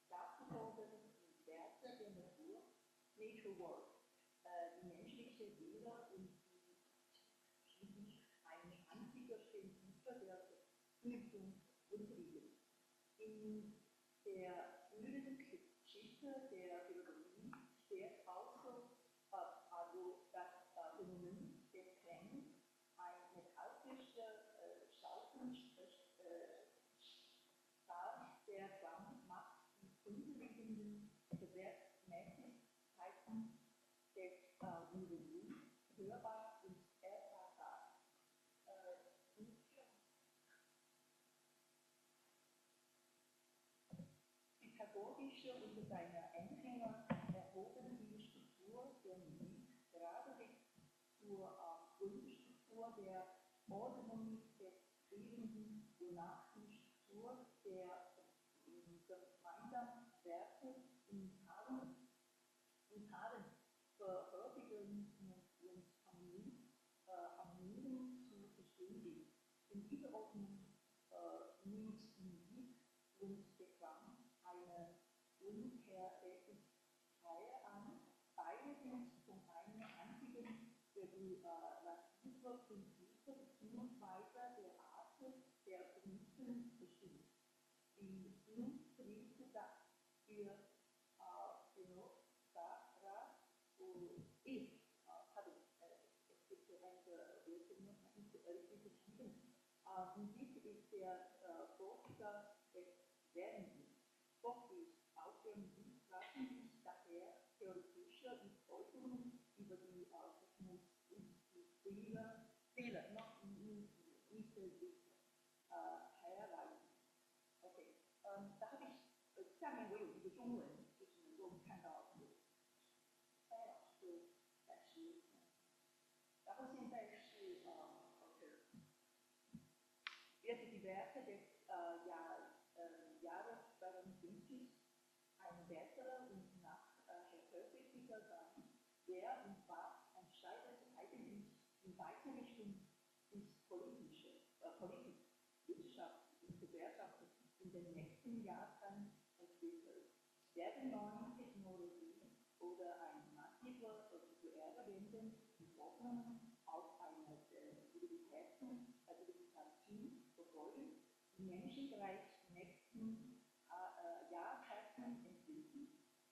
darzufordern und Werte der Natur, Nature World, die menschliche Seele und die schließlich ein einziges Prinzip der Verknüpfung unterliegen. In der frühen Geschichte der Philosophie steht also das Phänomen des Klangs, ein metallischer Schaukelstahl, der Klang macht die grundlegenden Gesetzmäßigkeiten des Universums hörbar und erfahrbar. Pythagorische und seine Anhänger erhoben die Struktur der Musik geradewegs zur Grundstruktur der Ordnung des Friedens, wonach die Struktur der gemeinsamen Werte in Paaren Verhörigungen und Harmonien zu verstehen ist. In dieser Ordnung nimmt Musik und der Klang eine Unverhältnismäßigkeit an. Beide sind von einem einzigen regulative Prinzip bzw. für es gibt einige Wirkungen, und dies ist der Vorgang des Lernens. Fokus auf der Musik lassen sich daher theoretische Bedeutungen über die Kosmos und die Seele noch nicht herleiten. Okay, da habe ich, 下面我有一个中文，就是能够看到蔡老师展示，然后现在是wird die Werke des Jahres 2050 ein besserer und nachherkömmlicher sein. Wer und was entscheidet eigentlich in weiter Richtung ins Politische, Politik, Wirtschaft und Gesellschaft in den nächsten Jahren entwickelt? Werden neue Technologien oder ein massiver kultureller Wenden die Hoffnungen auf eine Zivilisation verfolgen, die Menschenreich nächsten Jahrzehnten entwickeln?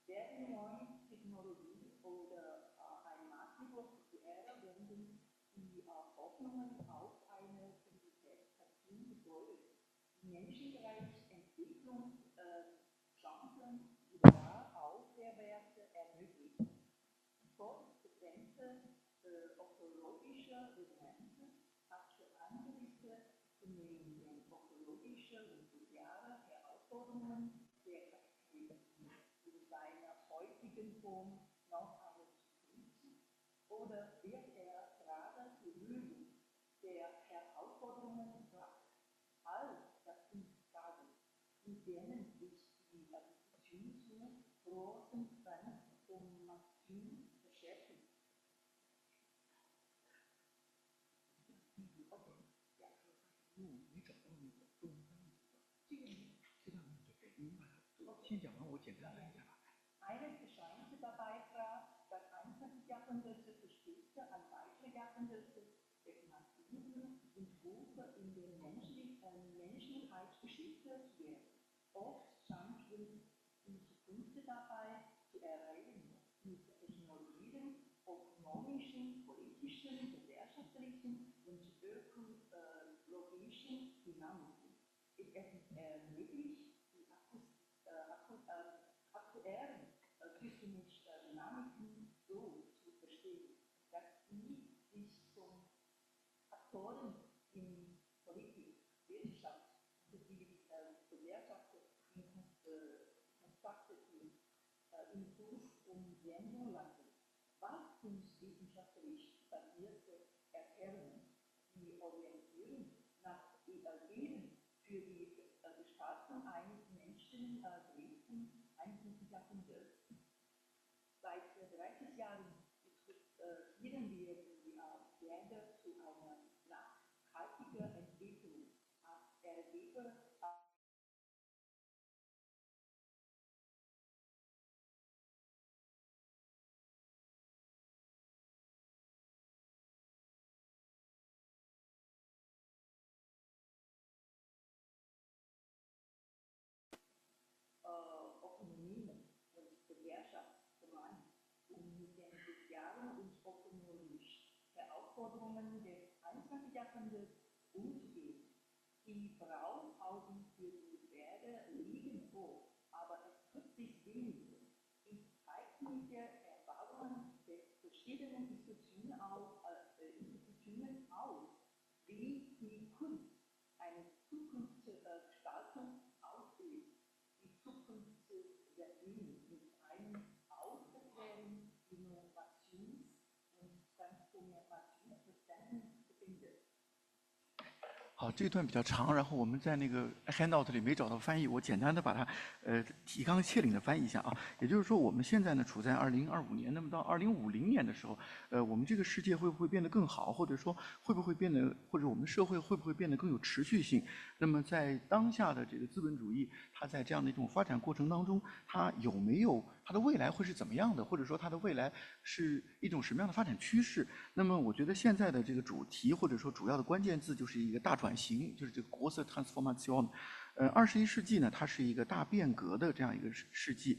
Werden neue Technologien oder ein massiver kultureller Wenden die Hoffnungen auf eine Zivilisation verfolgen, die Menschenrechtsentwicklung Chancen liberal aufwärts ermöglichen? Trotz begrenzter ökologischer Resonanzen angesichts zunehmenden ökologischer und sozialer Herausforderungen der Kapitalismus in seiner heutigen Form noch eine Zukunft? Oder wird er gerade zur Lösung der Herausforderungen gebracht? All das sind Fragen, mit denen sich die Diskussion zu großen Transformationen beschäftigt. Eines erscheint dabei klar, das 21. Jahrhundert verspricht an weitere Jahrhunderte des massiven Entwurfs in der Menschheitsgeschichte zu werden. Oft scheint uns die Zukunft dabei zu erreichen, mit technologischen, ökonomischen, politischen, gesellschaftlichen und ökologischen Dynamiken. Ist es möglich, die aktuellen systemischen Dynamiken so zu verstehen, dass sie sich zum Aktoren in Politik, Wirtschaft und Gesellschaft in Kontakt in Kurs umwenden lassen? Wachstumswissenschaftlich basierte Erklärungen, die orientieren nach Ideen für die Gestaltung eines menschengerichteten 21. Jahrhunderts. Seit 30 Jahren diskutieren wir die Wege zu einer nachhaltigen Entwicklung als Ergebnis Ökonomien und Gesellschaft gemeint, um mit den sozialen und ökonomischen Herausforderungen des 21. Jahrhunderts umzugehen. Die Blaupausen für die Werte liegen vor, aber es tut sich wenig. Ich zeichne Erfahrungen des verschiedenen Institutionen auf, wie die Kunst eine Zukunftsgestaltung aussieht. Die Zukunft der Bühne mit einem ausgeprägten Innovations- und Transformationsverständnis befindet. 好，这段比较长，然后我们在那个 handout 里没找到翻译，我简单的把它提纲挈领的翻译一下啊。也就是说，我们现在呢处在2025年，那么到2050年的时候，我们这个世界会不会变得更好，或者说会不会变得，或者我们的社会会不会变得更有持续性？那么在当下的这个资本主义，它在这样的一种发展过程当中，它有没有它的未来会是怎么样的，或者说它的未来是一种什么样的发展趋势？那么我觉得现在的这个主题或者说主要的关键字就是一个大转型，就是这个 große Transformation。21世纪呢，它是一个大变革的这样一个世纪，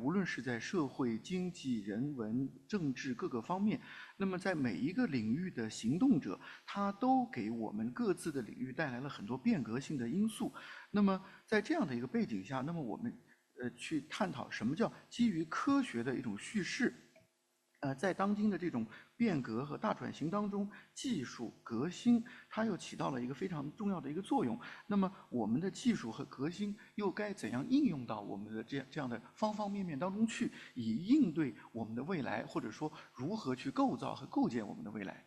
无论是在社会、经济、人文、政治各个方面，那么在每一个领域的行动者，他都给我们各自的领域带来了很多变革性的因素。那么在这样的一个背景下，那么我们去探讨什么叫基于科学的一种叙事。在当今的这种变革和大转型当中，技术革新它又起到了一个非常重要的一个作用。那么我们的技术和革新又该怎样应用到我们的这样的方方面面当中去，以应对我们的未来，或者说如何去构造和构建我们的未来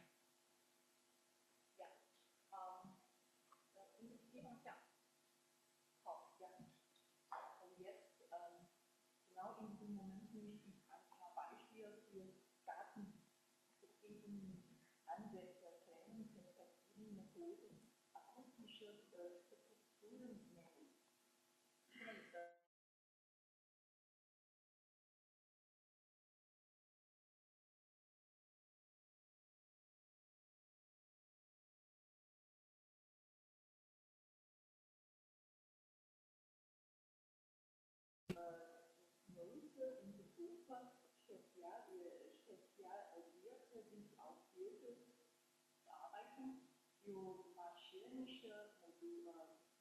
？für maschinelle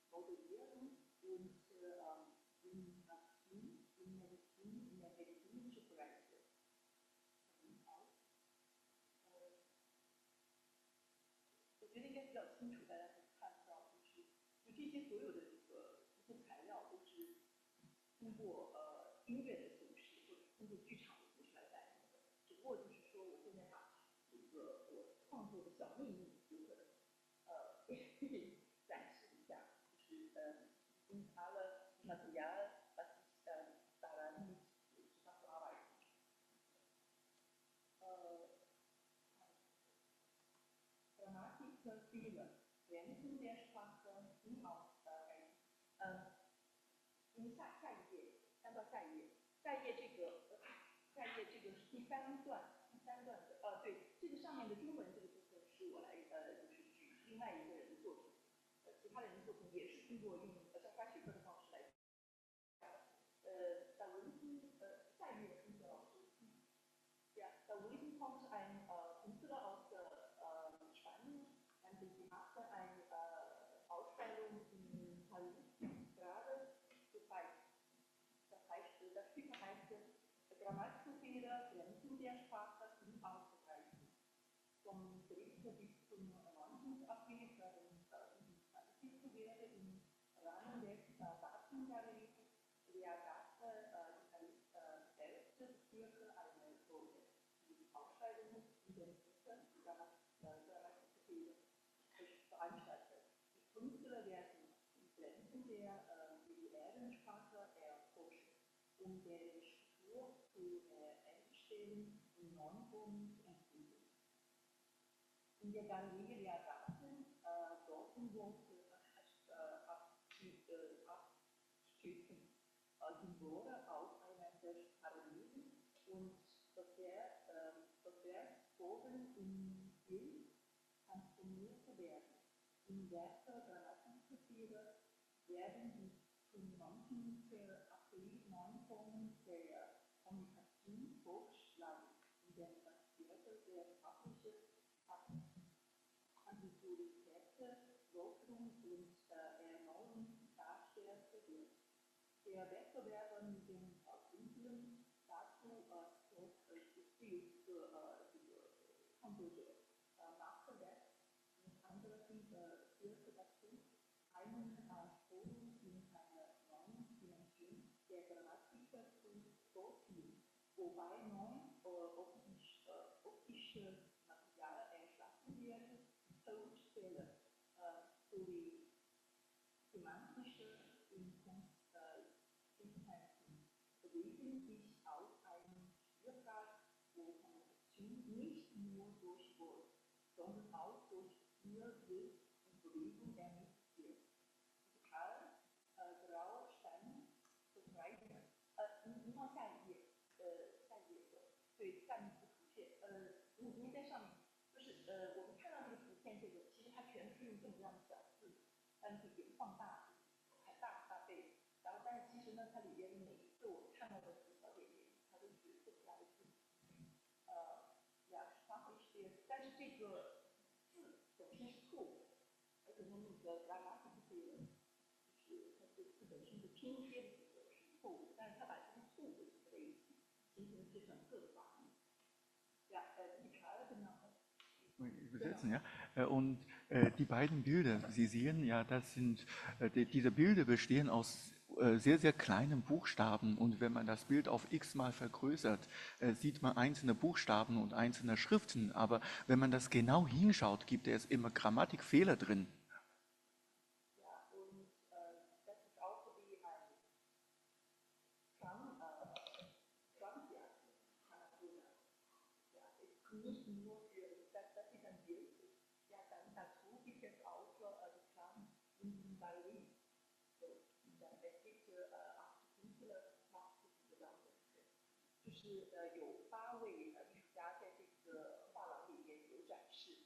Modellierung und in der medizinischen Bereiche. Ich觉得应该比较清楚，大家可以看到，就是就这些所有的这个材料都是通过音乐的形式或者通过剧场的形式来展现的。只不过就是说，我现在把一个我创作的小秘密部分展示一下，就是in alle Material, was ich daran mit zusammenarbeite. Grammatikfehler, Grenzen der Sprache, Unausgleich. 下一页，翻到下一页，下一页这个是第三段的，对，这个上面的中文这个部分是我来就是举另外一个人的作品，其他人的作品也是通过用交叉学科的方式来da unten下一页Künstler老师，ja, da unten kommt ein Künstler aus Spanien und sie machte eine Ausstellung in Taihu gerade gezeigt. Das Stück heißt Grammatikfehler, Grenzen der Sprache unausgeglichen. Vom 3. bis zum 9. April werden Qualitäten im Rahmen der Datengalerie der Bezirk eine Wolte. Die Ausschreibung in den Grammatikfehler veranstaltet. Die Künstler werden die Grenzen der individuellen Sprache erforschen, um deren Struktur zu entstehen und Normformen zu entwickeln. In der Galerie der Daten dorten Wolte abstützen, Symbole aufeinander parallel und Verkehrsformen in Bild transformiert werden. Im Werk der Grammatikfehler werden die zum 19. April Normformen der Kommunikation vorgeschlagen, in denen das Werte der sprachlichen Ambiguität, Lockerung und Erneuerung dargestellt wird. Der Wettbewerb mit den Künstlern dazu gezielt für die Computer machte das und andere führte dazu einen Forum in einer neuen Dimension der Grammatik zu vollziehen, wobei optische Material erschaffen wird, Tonstelle sowie semantische Instanzen bewegen sich auf einem Spielplatz, wo Kommunikation nicht nur durch Wort, sondern auch durch Bild und Bewegung ermittelt wird. Digital, graue Steine verbreiten. 您看下一页，对，下面这个图片，您在上面，就是我们看到这个图片，这个其实它全是用这么样的小字，但是可以放大，很大。它里边每一次我看到的词条点点，它都是特别的字。但是这个字本身是错误的，而且它那个 grammatically 就是它这个字本身的拼贴的结构是错误的，但是它把这个错误结合在一起，形成这整个的法律。Ja, die Frage genau. Übersetzen, ja. Und die beiden Bilder, Sie sehen, ja, das sind, diese Bilder bestehen aus sehr, sehr kleinen Buchstaben und wenn man das Bild auf x-mal vergrößert, sieht man einzelne Buchstaben und einzelne Schriften, aber wenn man das genau hinschaut, gibt es immer Grammatikfehler drin. Ja, und das ist auch wie ein Drumtheater, kann man so sagen. Ja, es ist nicht nur für, das ist ein Bild, ja, dann dazu gibt es auch Drum in Violin. Es gibt 8 Künstler, macht diese Laute. 就是有8位艺术家在这个画廊里面有展示。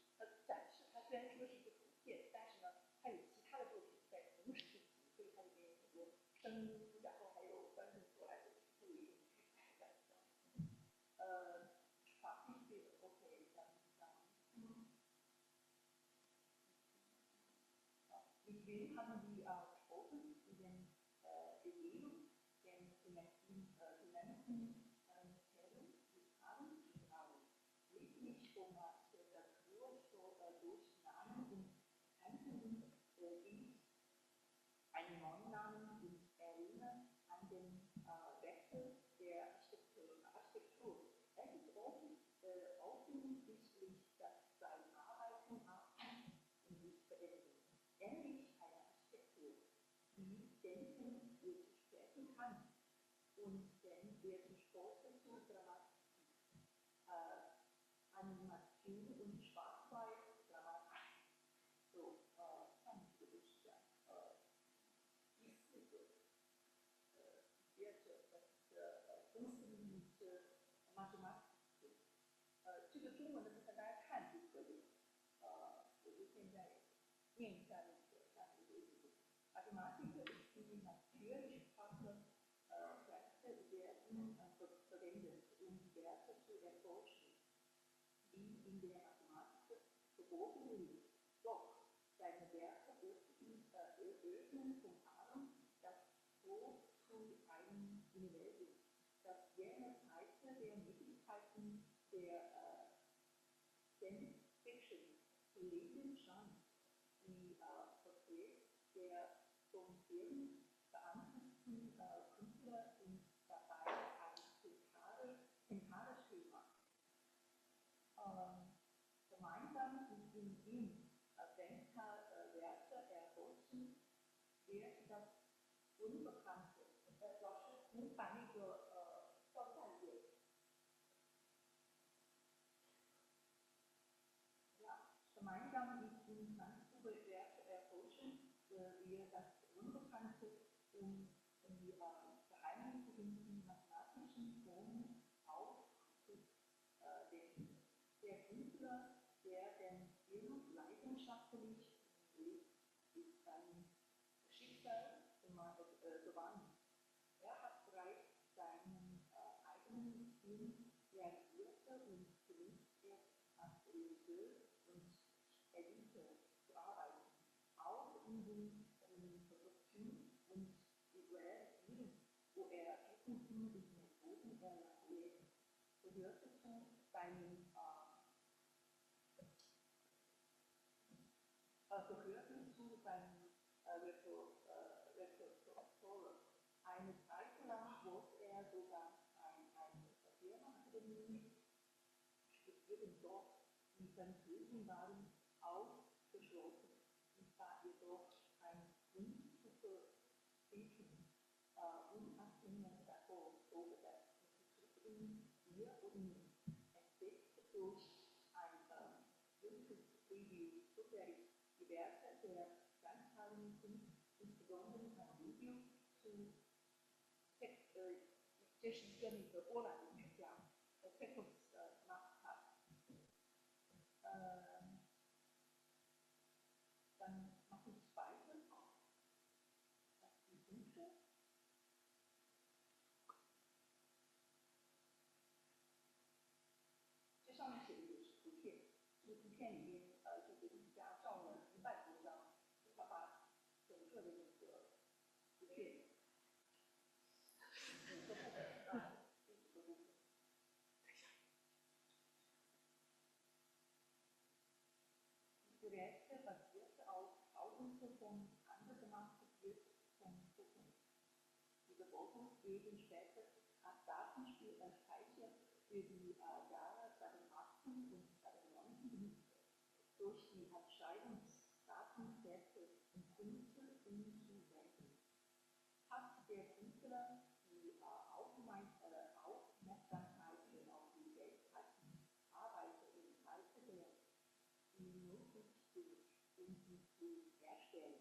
展示它虽然说是一个图片，但是呢，它有其他的作品在同时进行，所以它里面有很多声音，然后还有观众做来做去，会有一种剧场感的。法律这个 OK， Ich will haben die gesprochen in den Begehungen, den Finanzen, wirklich um der Natur so durch Namen und Handlungen einen neuen Namen und erinnern an den Wechsel der Architektur. Es ist offensichtlich, dass seine Arbeiten und die Veränderung ähnlich einer Architektur, die denken, wir zu sprechen kann und denn wir zu Sporten zu Dramatik, Animation und Schwarz-Weiß Dramatik. So, Kunst und Mathematik. 这个中文的部分大家看就可以了。我就现在念一下那个下面的一个。Mathematik ist die natürliche Sprache, Kräfte werden verwendet, um Werte zu erforschen, die in der Mathematik verborgen liegen. Doch seine Werke öffnen zum Ahnen das Tor zu einem Universum, das jenseits der Möglichkeiten der Science Fiction zu leben scheint. Die Porträts der vom Film beantworteten Künstler und dabei ein zentrales Thema. Gemeinsam mit den ihm Werte erforschen wird das Unbekannte. 老师，您把那个照相给。Gemeinsam mit den Werte erforschen wir das Unbekannte, um die geheimnisvollen mathematischen Formen aufzudecken. Der Künstler, der den Film leidenschaftlich lebt, ist sein Schicksal gewandt. Er hat bereits seinen eigenen Film realisiert und gelingt es als Regisseur und Editor zu arbeiten. Auch in den Produktionen und visuellen Stilen, wo er Techniken und Methoden erlernt, gehörte zu seinen Repertoire. Eine Zeit lang wurde er sogar eine Firmenakademie studieren, dort die Französen waren ausgeschlossen. Es war jedoch ein Grund zu vertreten. Unabhängig davon, ob das Institut hier oder nicht, entdeckt durch ein YouTube-Review zufällig die Werte der ganzheitlichen Kunst, insbesondere ein Video zu这是一个那个波兰艺术家 Trappl gemacht hat. Dann mache ich weiter. Die 5. 上面写的也是图片，这个图片里面这个艺家照了100多张，他把整个的这个图片5个部分5个部分。Projekt basierte auf Augenste von handgemachten von Diese Fotos geben später als Datenspeicher für die Jahre 2018 und 2019 durch die Entscheidungsdatensätze im Künstler umzuwenden. Hat der Künstler die Aufmerksamkeit auf die weltweiten Arbeiter im Alter der zu herstellen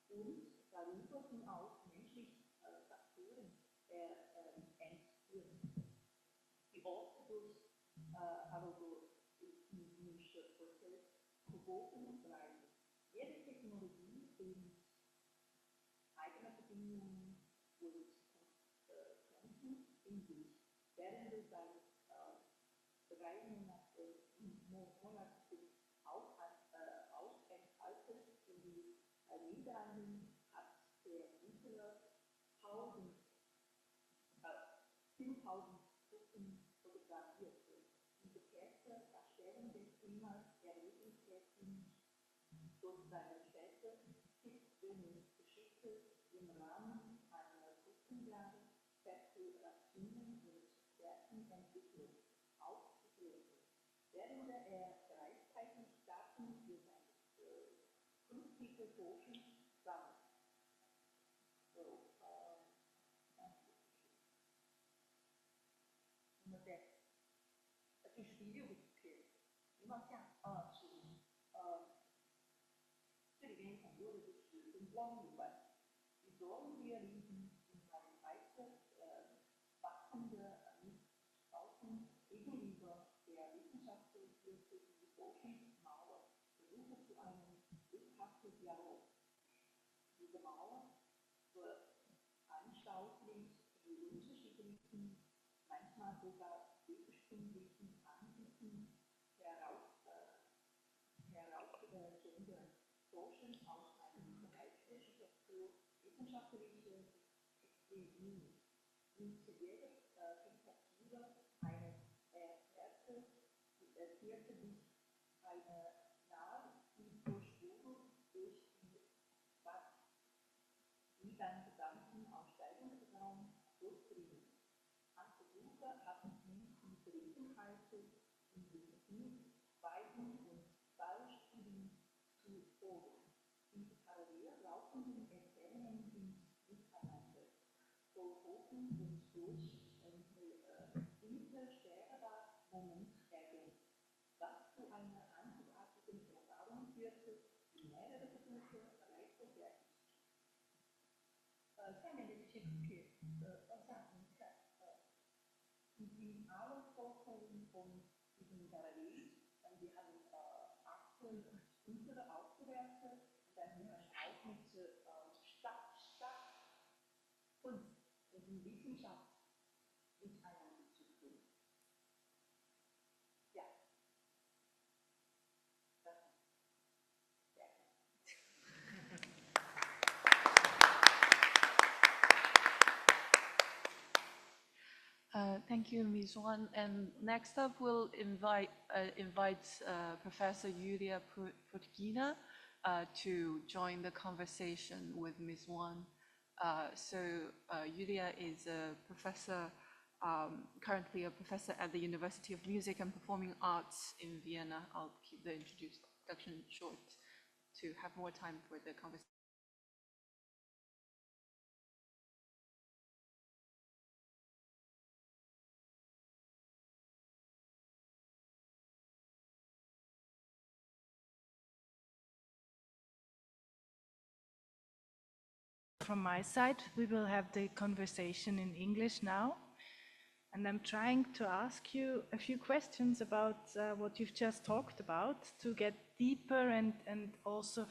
und darüber hinaus menschliche Faktoren entführen, die oft durch algorithmische Prozesse verboten bleiben. Jede Technologie bringt eigene Bedingungen und Grenzen in sich. Während sein 3 monatigen Aufenthaltes in die Niederlanden hat der Künstler 1000 Gruppen fotografiert. Diese Texte darstellen den Inhalt der Lebenswelten durch seine Städte, Tippfilme, Geschichte im Rahmen einer Gruppenjahre, Spekulationen und Wertenentwicklung aufzuführen. Während er gleichzeitig Daten für seine künftige Forschung sammelt. Nummer 6. 这是第6个图片，您往下是这里边很多的就是跟光有关。Die Säulenrealismus in einem weiter wachsenden Außen gegenüber der wissenschaftlichen Forschungsmauer berufe zu einem lebhaften Dialog. Diese Mauer veranschaulicht die unterschiedlichen, manchmal sogar widersprüchlichen Ansichten herausgehenden Forschung aus einem bereits wissenschaftlichen Experiment. In jeder Perspektive eine erklärte sich eine Nahidurchführung durch die dann Gedanken Ausstellungsraum durchbringen. Als Besucher hatten sie die Gelegenheit, in diesen beiden und Ballstudien zu folgen. Die parallel laufenden Erzählungen sind miteinander vollzogen und durch unzerstörbar Moment ergänzt, was zu einer einzigartigen Erfahrung führte, die mehrere Besucher erleichtert werden. 下面的这些图片，往下您看，die Arbeitsvorstellungen von diesen Galerien, dann wir haben 8 Künstler ausgewertet, dann wir haben auch mit Kunst und Wissenschaft miteinander zu tun. Ja. Thank you, Ms. Wan. And next up, we'll invite Professor Yulia Putkina to join the conversation with Ms. Wan. Yulia is a professor, currently a professor at the University of Music and Performing Arts in Vienna. I'll keep the introduction short to have more time for the conversation. From my side, we will have the conversation in English now. And I'm trying to ask you a few questions about what you've just talked about to get deeper and also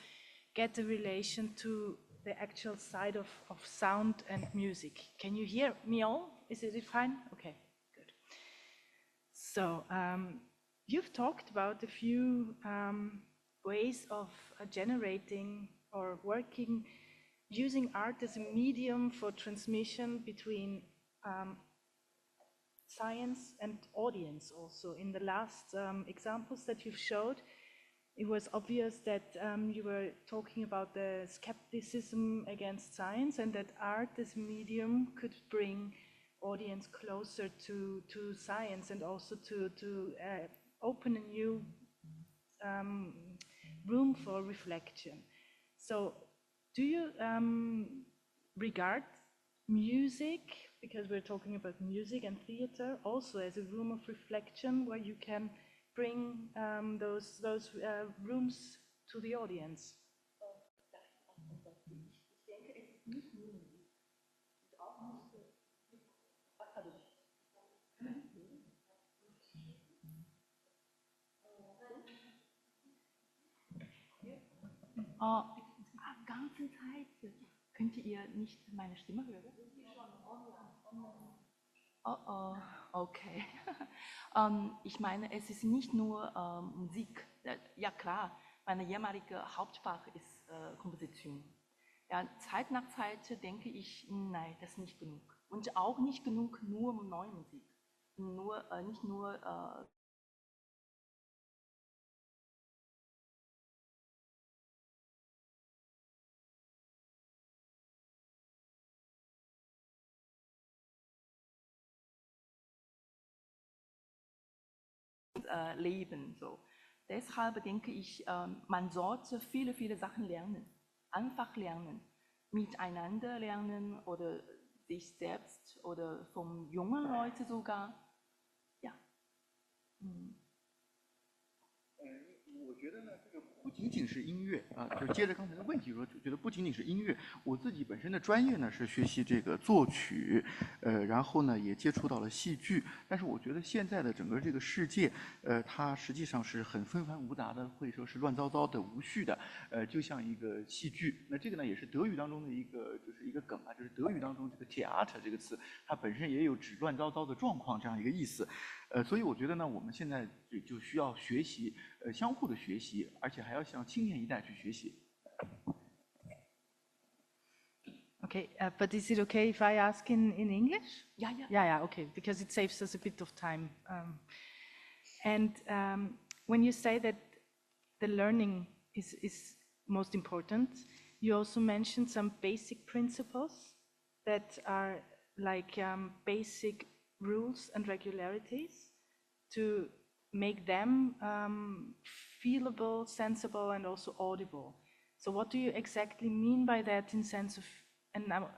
get a relation to the actual side of sound and music. Can you hear me all? Is it fine? Okay, good. So you've talked about a few ways of generating or working, using art as a medium for transmission between science and audience also. In the last examples that you've showed, it was obvious that you were talking about the skepticism against science and that art as a medium could bring audience closer to science and also to open a new room for reflection. So do you regard music, because we're talking about music and theater, also as a room of reflection where you can bring those rooms to the audience? Ganze Zeit könnt ihr nicht meine Stimme hören? Oh, okay. Ich meine, es ist nicht nur Musik. Ja klar, meine ehemalige Hauptfach ist Komposition. Ja, Zeit nach Zeit denke ich, nein, das ist nicht genug. Und auch nicht genug nur neue Musik. Nicht nur Leben. So. Deshalb denke ich, man sollte viele, viele Sachen lernen. Einfach lernen. Miteinander lernen oder sich selbst oder von jungen Leuten sogar. Ja. 我觉得呢，这个不仅仅是音乐啊，就接着刚才的问题说，觉得不仅仅是音乐。我自己本身的专业呢是学习这个作曲，然后呢也接触到了戏剧。但是我觉得现在的整个这个世界，它实际上是很纷繁无杂的，或者说是乱糟糟的、无序的，就像一个戏剧。那这个呢也是德语当中的一个就是一个梗啊，就是德语当中这个 Theater 这个词，它本身也有指乱糟糟的状况这样一个意思。所以我觉得呢，我们现在就需要学习，相互的学习，而且还要向青年一代去学习。Okay, but is it okay if I ask in English? Yeah, yeah. Yeah, okay, because it saves us a bit of time. And when you say that the learning is most important, you also mentioned some basic principles that are like basic rules and regularities to make them feelable, sensible, and also audible. So what do you exactly mean by that in sense of, and now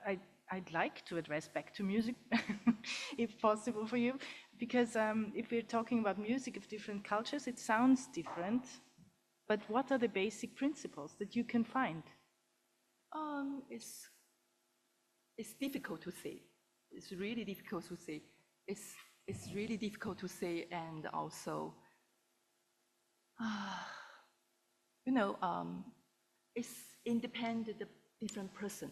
I'd like to address back to music, if possible for you, because if we're talking about music of different cultures, it sounds different, but what are the basic principles that you can find? It's difficult to say. It's really difficult to say. It's really difficult to say, and also, you know, it's independent of different person.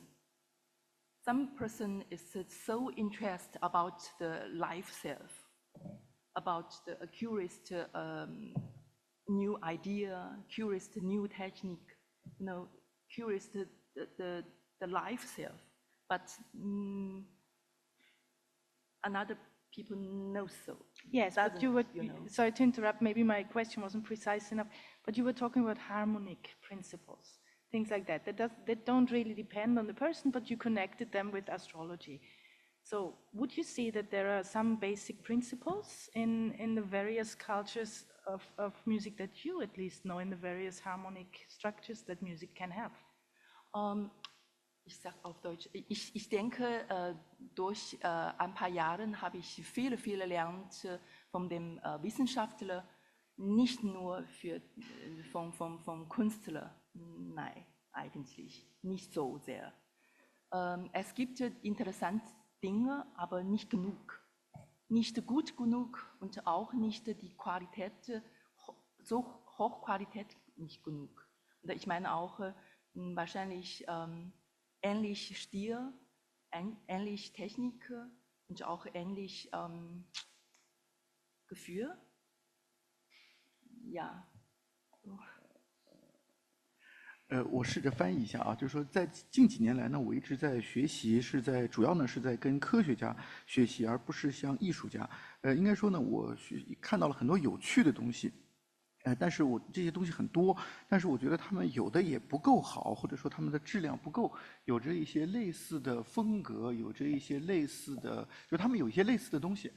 Some person is so interested about the life self, about the curious new idea, curious new technique, you know, curious the life self. But another people know so. Yes, but you were, sorry to interrupt, maybe my question wasn't precise enough, but you were talking about harmonic principles, things like that, that don't really depend on the person, but you connected them with astrology. So would you see that there are some basic principles in the various cultures of music that you at least know, in the various harmonic structures that music can have? Ich sage auf Deutsch, ich denke, durch ein paar Jahre habe ich viele gelernt von dem Wissenschaftler, nicht nur vom Künstler, nein, eigentlich nicht so sehr. Es gibt interessante Dinge, aber nicht genug. Nicht gut genug und auch nicht die Qualität, so Hochqualität nicht genug. Und ich meine auch wahrscheinlich ähnlich Stil, ähnlich Technik und auch ähnlich Gefühl. ja. 我试着翻译一下啊，就是说，在近几年来呢，我一直在学习，主要呢是在跟科学家学习，而不是像艺术家。应该说呢，我看到了很多有趣的东西，但是这些东西很多，但是我觉得他们有的也不够好，或者说他们的质量不够，有着一些类似的风格，有着一些类似的，就他们有一些类似的东西。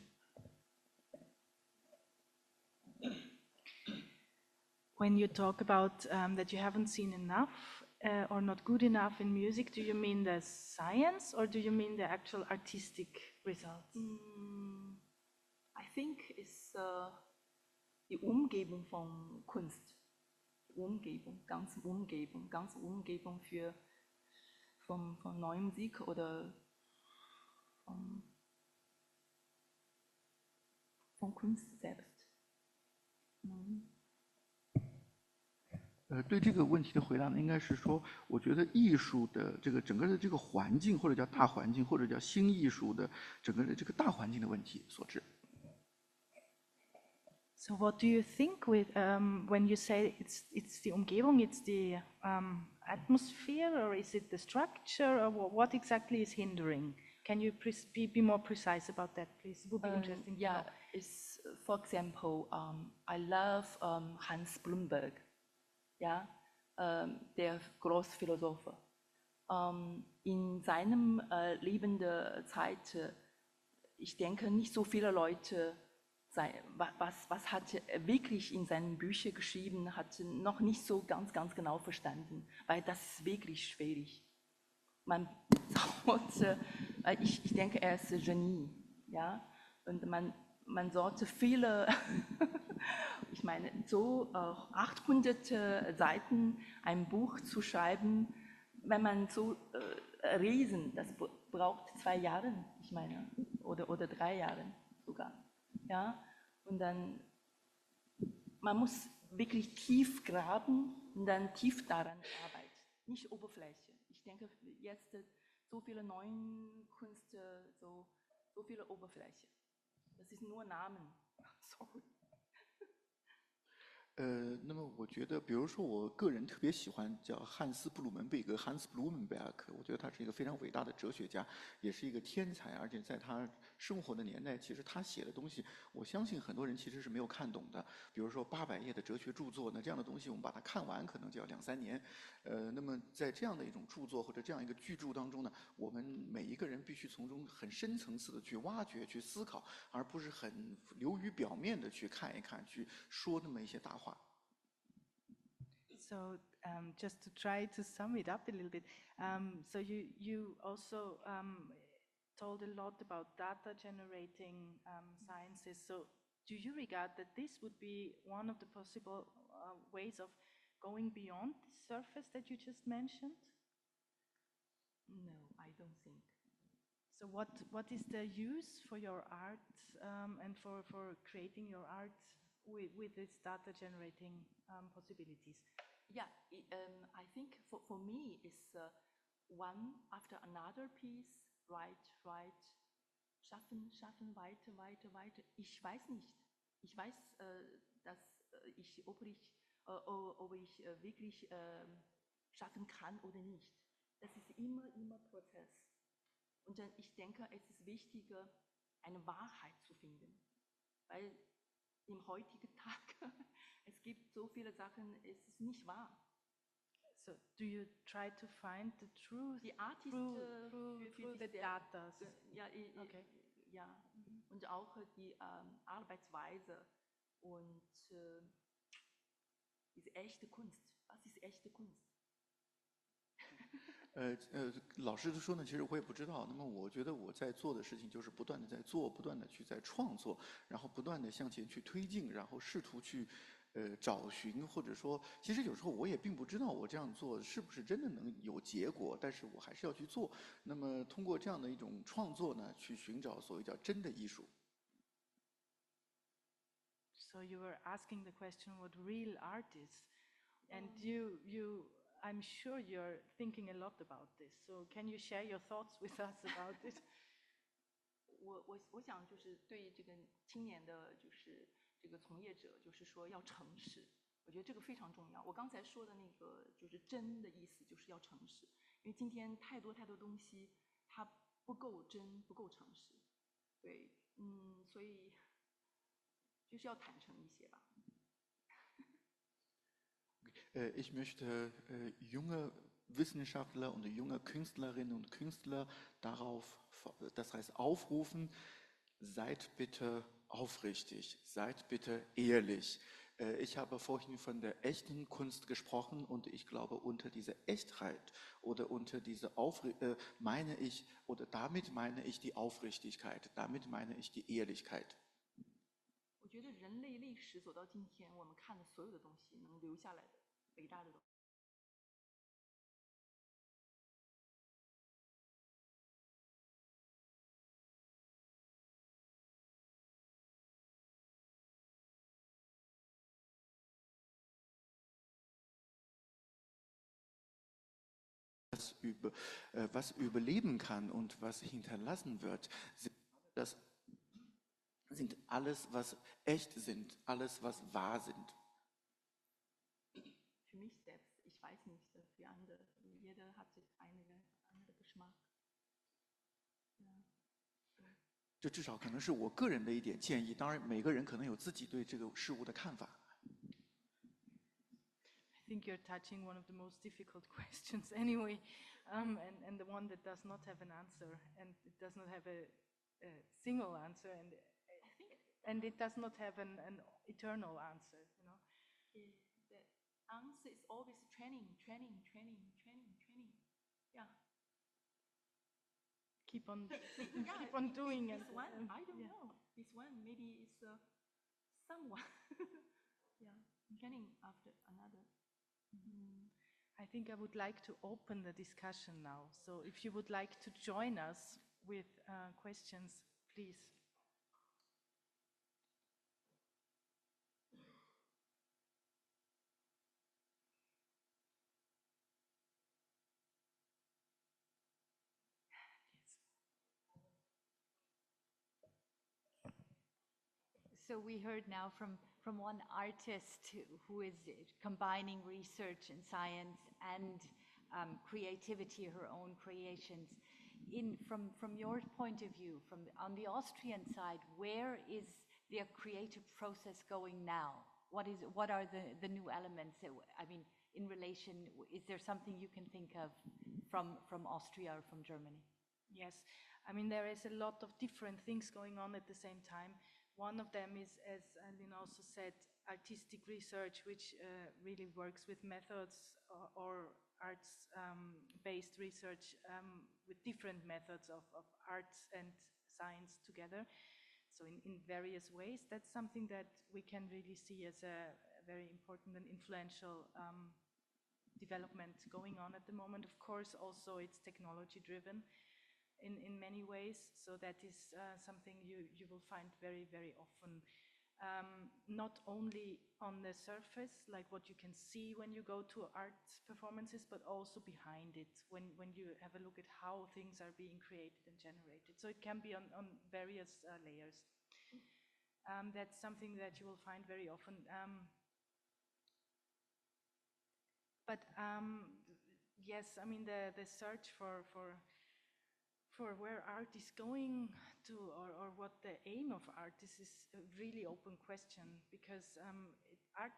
When you talk about that you haven't seen enough or not good enough in music, do you mean the science or do you mean the actual artistic results? I think it's die Umgebung von Kunst. Umgebung, ganze Umgebung von neuer Musik oder von Kunst selbst. 对这个问题的回答呢，应该是说，我觉得艺术的这个整个的这个环境，或者叫大环境，或者叫新艺术的整个的这个大环境的问题所致。So what do you think with when you say it's the Umgebung, it's the atmosphere, or is it the structure, or what exactly is hindering? Can you be more precise about that, please? It would be interesting. Yeah, it's, for example, I love Hans Blumberg. Ja, der Großphilosoph. In seinem Leben der Zeit, ich denke, nicht so viele Leute, was hat er wirklich in seinen Büchern geschrieben, hat noch nicht so ganz genau verstanden, weil das ist wirklich schwierig. Ich denke, er ist ein Genie, ja, und man sollte viele ich meine, so 800 Seiten ein Buch zu schreiben, wenn man so lesen, das braucht 2 Jahre, ich meine, oder 3 Jahre sogar. Ja? Und dann, man muss wirklich tief graben und dann tief daran arbeiten, nicht Oberfläche. Ich denke, jetzt so viele neue Kunst, so viele Oberfläche. Das ist nur Namen. Sorry. 那么我觉得，比如说，我个人特别喜欢叫汉斯·布鲁门贝格 （Hans Blumenberg），我觉得他是一个非常伟大的哲学家，也是一个天才，而且在他生活的年代，其实他写的东西，我相信很多人其实是没有看懂的。比如说800页的哲学著作，那这样的东西我们把它看完，可能就要2、3年。那么在这样的一种著作或者这样一个巨著当中呢，我们每一个人必须从中很深层次的去挖掘、去思考，而不是很流于表面的去看一看、去说那么一些大话。So just to try to sum it up a little bit, so you also told a lot about data generating sciences. So do you regard that this would be one of the possible ways of going beyond the surface that you just mentioned? No, I don't think. So what is the use for your art and for creating your art with this data generating possibilities? Yeah, I think for me it's one after another piece, write, schaffen, weiter. Ich weiß nicht. Ich weiß, dass ob ich wirklich schaffen kann oder nicht. Das ist immer Prozess. Und dann, ich denke, es ist wichtiger, eine Wahrheit zu finden. Weil im heutigen Tag, es gibt so viele Sachen, es ist nicht wahr. So, do you try to find the truth through the data? Ja, okay. Ja. Und auch die Arbeitsweise und diese echte Kunst. Was ist echte Kunst? 老实的说呢，其实我也不知道。那么我觉得我在做的事情就是不断的在做，不断的去在创作，然后不断的向前去推进，然后试图去找寻，或者说，其实有时候我也并不知道我这样做是不是真的能有结果，但是我还是要去做。那么通过这样的一种创作呢，去寻找所谓叫真的艺术。So you were asking the question what real art is, and I'm sure you're thinking a lot about this. So can you share your thoughts with us about it? 我想就是对这个青年的就是这个从业者，就是说要诚实。我觉得这个非常重要。我刚才说的那个就是真的意思，就是要诚实。因为今天太多东西，它不够真，不够诚实。对，所以就是要坦诚一些吧。Ich möchte junge Wissenschaftler und junge Künstlerinnen und Künstler das heißt aufrufen, seid bitte aufrichtig, seid bitte ehrlich. Ich habe vorhin von der echten Kunst gesprochen und ich glaube, unter dieser Echtheit oder unter dieser damit meine ich die Aufrichtigkeit, damit meine ich die Ehrlichkeit. 我觉得人类历史走到今天，我们看的所有的东西能留下来的伟大的东西。Was überleben kann und was hinterlassen wird, sind alles, was echt sind, alles, was wahr sind. Für mich selbst, ich weiß nicht, für andere, jeder hat einen anderen Geschmack. 这至少可能是我个人的一点建议，当然每个人可能有自己对这个事物的看法。I think you're touching one of the most difficult questions anyway, and the one that does not have an answer, and it does not have a single answer, and it does not have an eternal answer, you know. The answer is always training. Yeah. Keep on doing it. This one, I don't know. This one, maybe it's someone. Yeah, training after another. I think I would like to open the discussion now. So if you would like to join us with questions, please. So we heard now from one artist who is combining research and science and creativity, her own creations. From your point of view, on the Austrian side, where is the creative process going now? What are the new elements? I mean, in relation, is there something you can think of from Austria or from Germany? Yes, I mean, there is a lot of different things going on at the same time. One of them is, as Aline also said, artistic research, which really works with methods or arts-based research with different methods of arts and science together. So in various ways, that's something that we can really see as a very important and influential development going on at the moment. Of course, also it's technology-driven in many ways, so that is something you will find very, very often, not only on the surface, like what you can see when you go to art performances, but also behind it, when you have a look at how things are being created and generated. So it can be on various layers. That's something that you will find very often. Yes, I mean, the search for where art is going to, or what the aim of art is a really open question, because art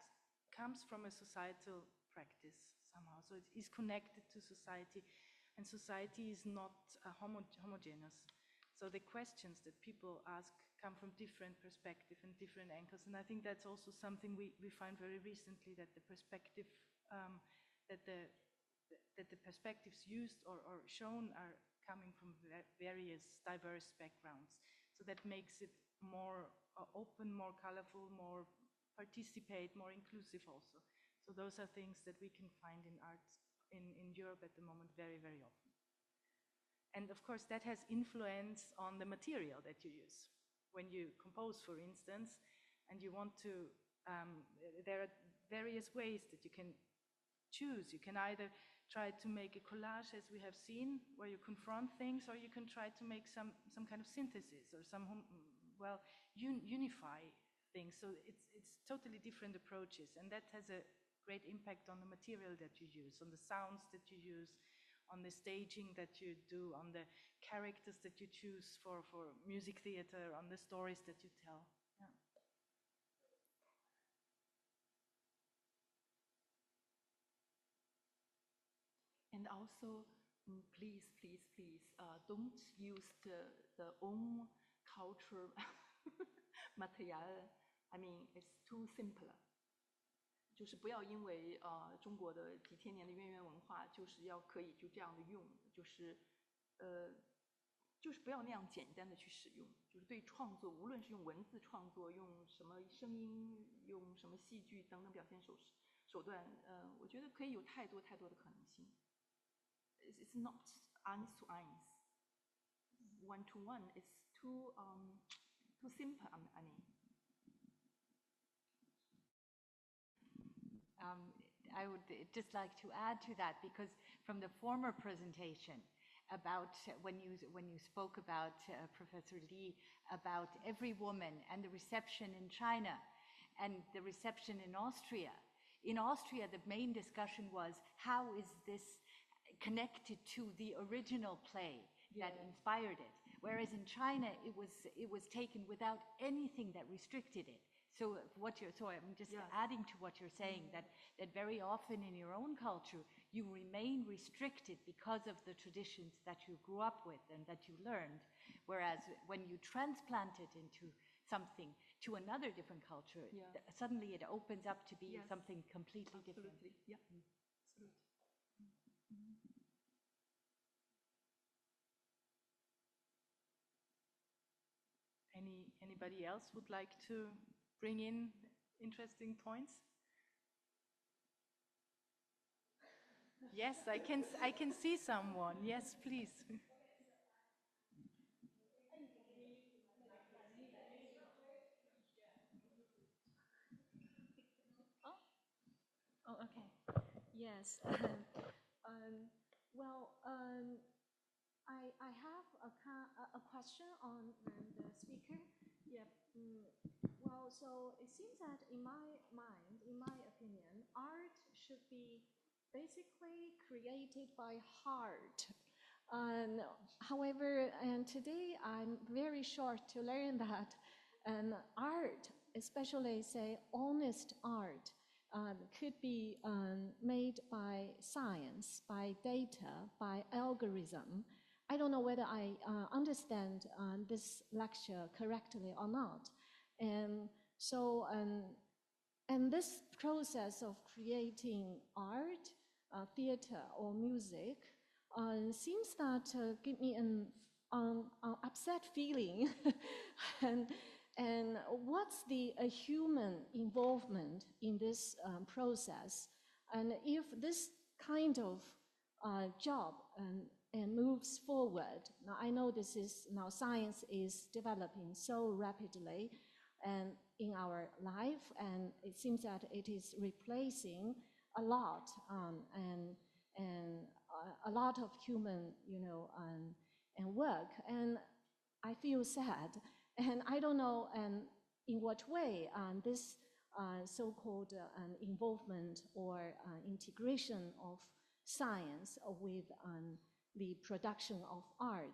comes from a societal practice somehow, so it is connected to society, and society is not homogeneous. So the questions that people ask come from different perspectives and different angles, and I think that's also something we find very recently, that the perspective, that the perspectives used or shown are coming from various diverse backgrounds. So that makes it more open, more colorful, more participate, more inclusive also. So those are things that we can find in art in Europe at the moment very, very often. And of course that has influence on the material that you use. When you compose, for instance, and you want to, there are various ways that you can choose. You can either try to make a collage, as we have seen, where you confront things, or you can try to make some kind of synthesis or some, unify things. So it's totally different approaches, and that has a great impact on the material that you use, on the sounds that you use, on the staging that you do, on the characters that you choose for music theater, on the stories that you tell. Yeah. And also, please, don't use the own culture material. I mean, it's too simple. 就是不要因为中国的几千年的渊源文化，就是要可以就这样的用，就是不要那样简单的去使用。就是对创作，无论是用文字创作，用什么声音，用什么戏剧等等表现手段，我觉得可以有太多的可能性。It's not eins zu eins, one to one. It's too simple. I mean. I would just like to add to that, because from the former presentation about when you spoke about Professor Li about every woman and the reception in China and the reception in Austria. In Austria, the main discussion was how is this connected to the original play that inspired it, whereas in China it was taken without anything that restricted it. So I'm just adding to what you're saying, that very often in your own culture, you remain restricted because of the traditions that you grew up with and that you learned. Whereas when you transplant it into something, to another different culture, suddenly it opens up to be something completely different. Yeah. Absolutely. Anybody else would like to bring in interesting points? Yes, I can see someone. Yes, please. Oh, okay. Yes. I have a question on the speaker. Yeah. Well, so it seems that in my mind, in my opinion, art should be basically created by heart. However, today I'm very shocked to learn that art, especially say honest art, could be made by science, by data, by algorithm. I don't know whether I understand this lecture correctly or not. And so, and this process of creating art, theater or music seems that give me an upset feeling. and what's the human involvement in this process? And if this kind of job and moves forward, now I know this is, now science is developing so rapidly and in our life, and it seems that it is replacing a lot and a lot of human, and work, and I feel sad, and I don't know in what way this so-called involvement or integration of science with the production of art,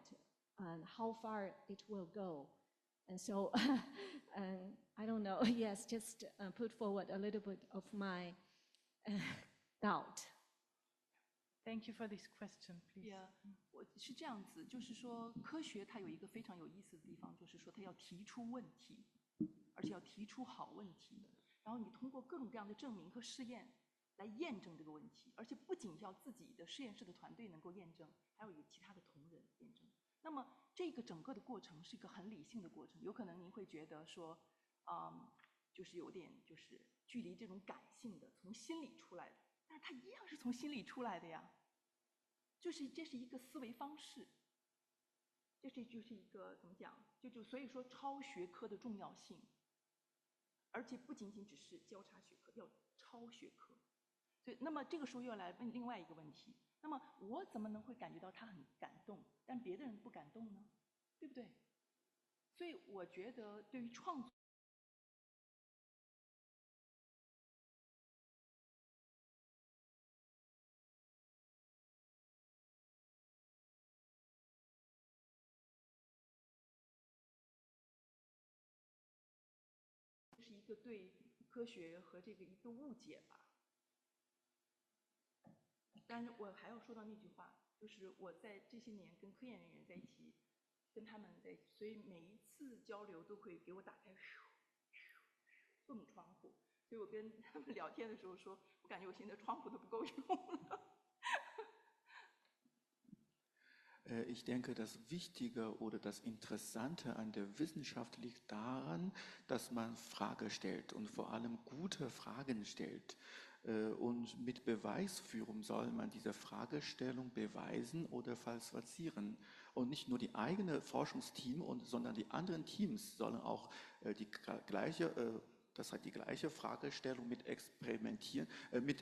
and how far it will go. And so, I don't know, yes, just put forward a little bit of my doubt. Thank you for this question, please. Yeah, 我是这样子，就是说，科学它有一个非常有意思的地方，就是说它要提出问题，而且要提出好问题，然后你通过各种各样的证明和试验来验证这个问题，而且不仅要自己的实验室的团队能够验证，还要有其他的同仁验证。那么这个整个的过程是一个很理性的过程，有可能您会觉得说，就是有点就是距离这种感性的从心里出来的，但是它一样是从心里出来的呀。就是这是一个思维方式，这就是一个怎么讲？所以说超学科的重要性，而且不仅仅只是交叉学科，要超学科。所以，那么这个时候又要来问另外一个问题：那么我怎么能会感觉到他很感动，但别的人不感动呢？对不对？所以我觉得对于创作。个对科学和这个一个误解吧。但是我还要说到那句话，就是我在这些年跟科研人员在一起，跟他们在一起，所以每一次交流都会给我打开各种窗户。所以我跟他们聊天的时候说，我感觉我现在窗户都不够用了。Ich denke, das Wichtige oder das Interessante an der Wissenschaft liegt daran, dass man Fragen stellt und vor allem gute Fragen stellt. Und mit Beweisführung soll man diese Fragestellung beweisen oder falsifizieren. Und nicht nur die eigene Forschungsteam, sondern die anderen Teams sollen auch die gleiche Fragestellung mit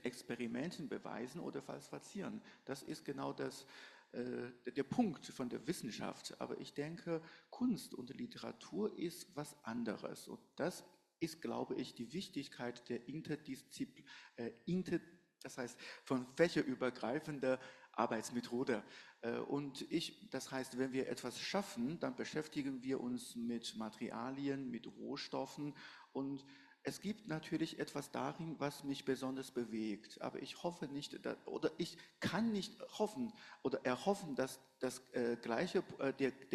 Experimenten beweisen oder falsifizieren. Das ist genau der Punkt von der Wissenschaft. Aber ich denke, Kunst und Literatur ist was anderes. Und das ist, glaube ich, die Wichtigkeit der das heißt, von fächerübergreifender Arbeitsmethode. Das heißt, wenn wir etwas schaffen, dann beschäftigen wir uns mit Materialien, mit Rohstoffen und es gibt natürlich etwas darin, was mich besonders bewegt, aber ich hoffe nicht, oder ich kann nicht hoffen oder erhoffen, dass der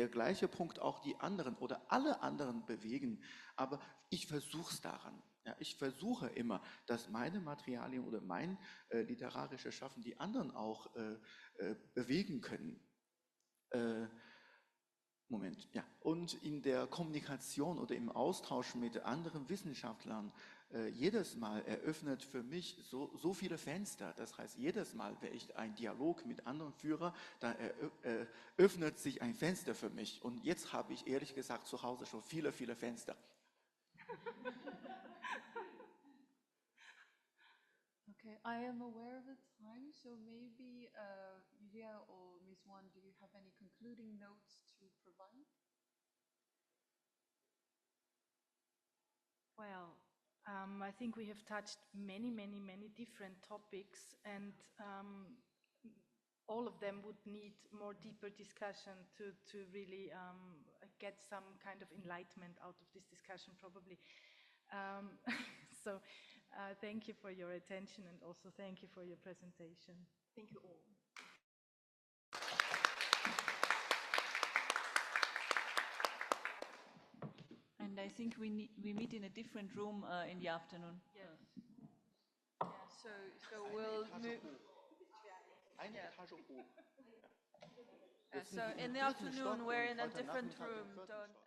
gleiche Punkt auch die anderen oder alle anderen bewegen, aber ich versuche es daran. Ja, ich versuche immer, dass meine Materialien oder mein literarisches Schaffen die anderen auch bewegen können. Moment, ja. Und in der Kommunikation oder im Austausch mit anderen Wissenschaftlern, jedes Mal eröffnet für mich so viele Fenster. Das heißt, jedes Mal, wenn ich einen Dialog mit anderen führe, dann öffnet sich ein Fenster für mich. Und jetzt habe ich ehrlich gesagt zu Hause schon viele Fenster. Okay, I am aware of the time, so maybe Jia or Ms. Wan, do you have any concluding notes to provide? Well, I think we have touched many different topics, and all of them would need more deeper discussion to really get some kind of enlightenment out of this discussion, probably. So thank you for your attention, and also thank you for your presentation. Thank you all. And I think we meet in a different room in the afternoon. Yes. Yeah, so we'll move. So in the afternoon, we're in a different room. Don't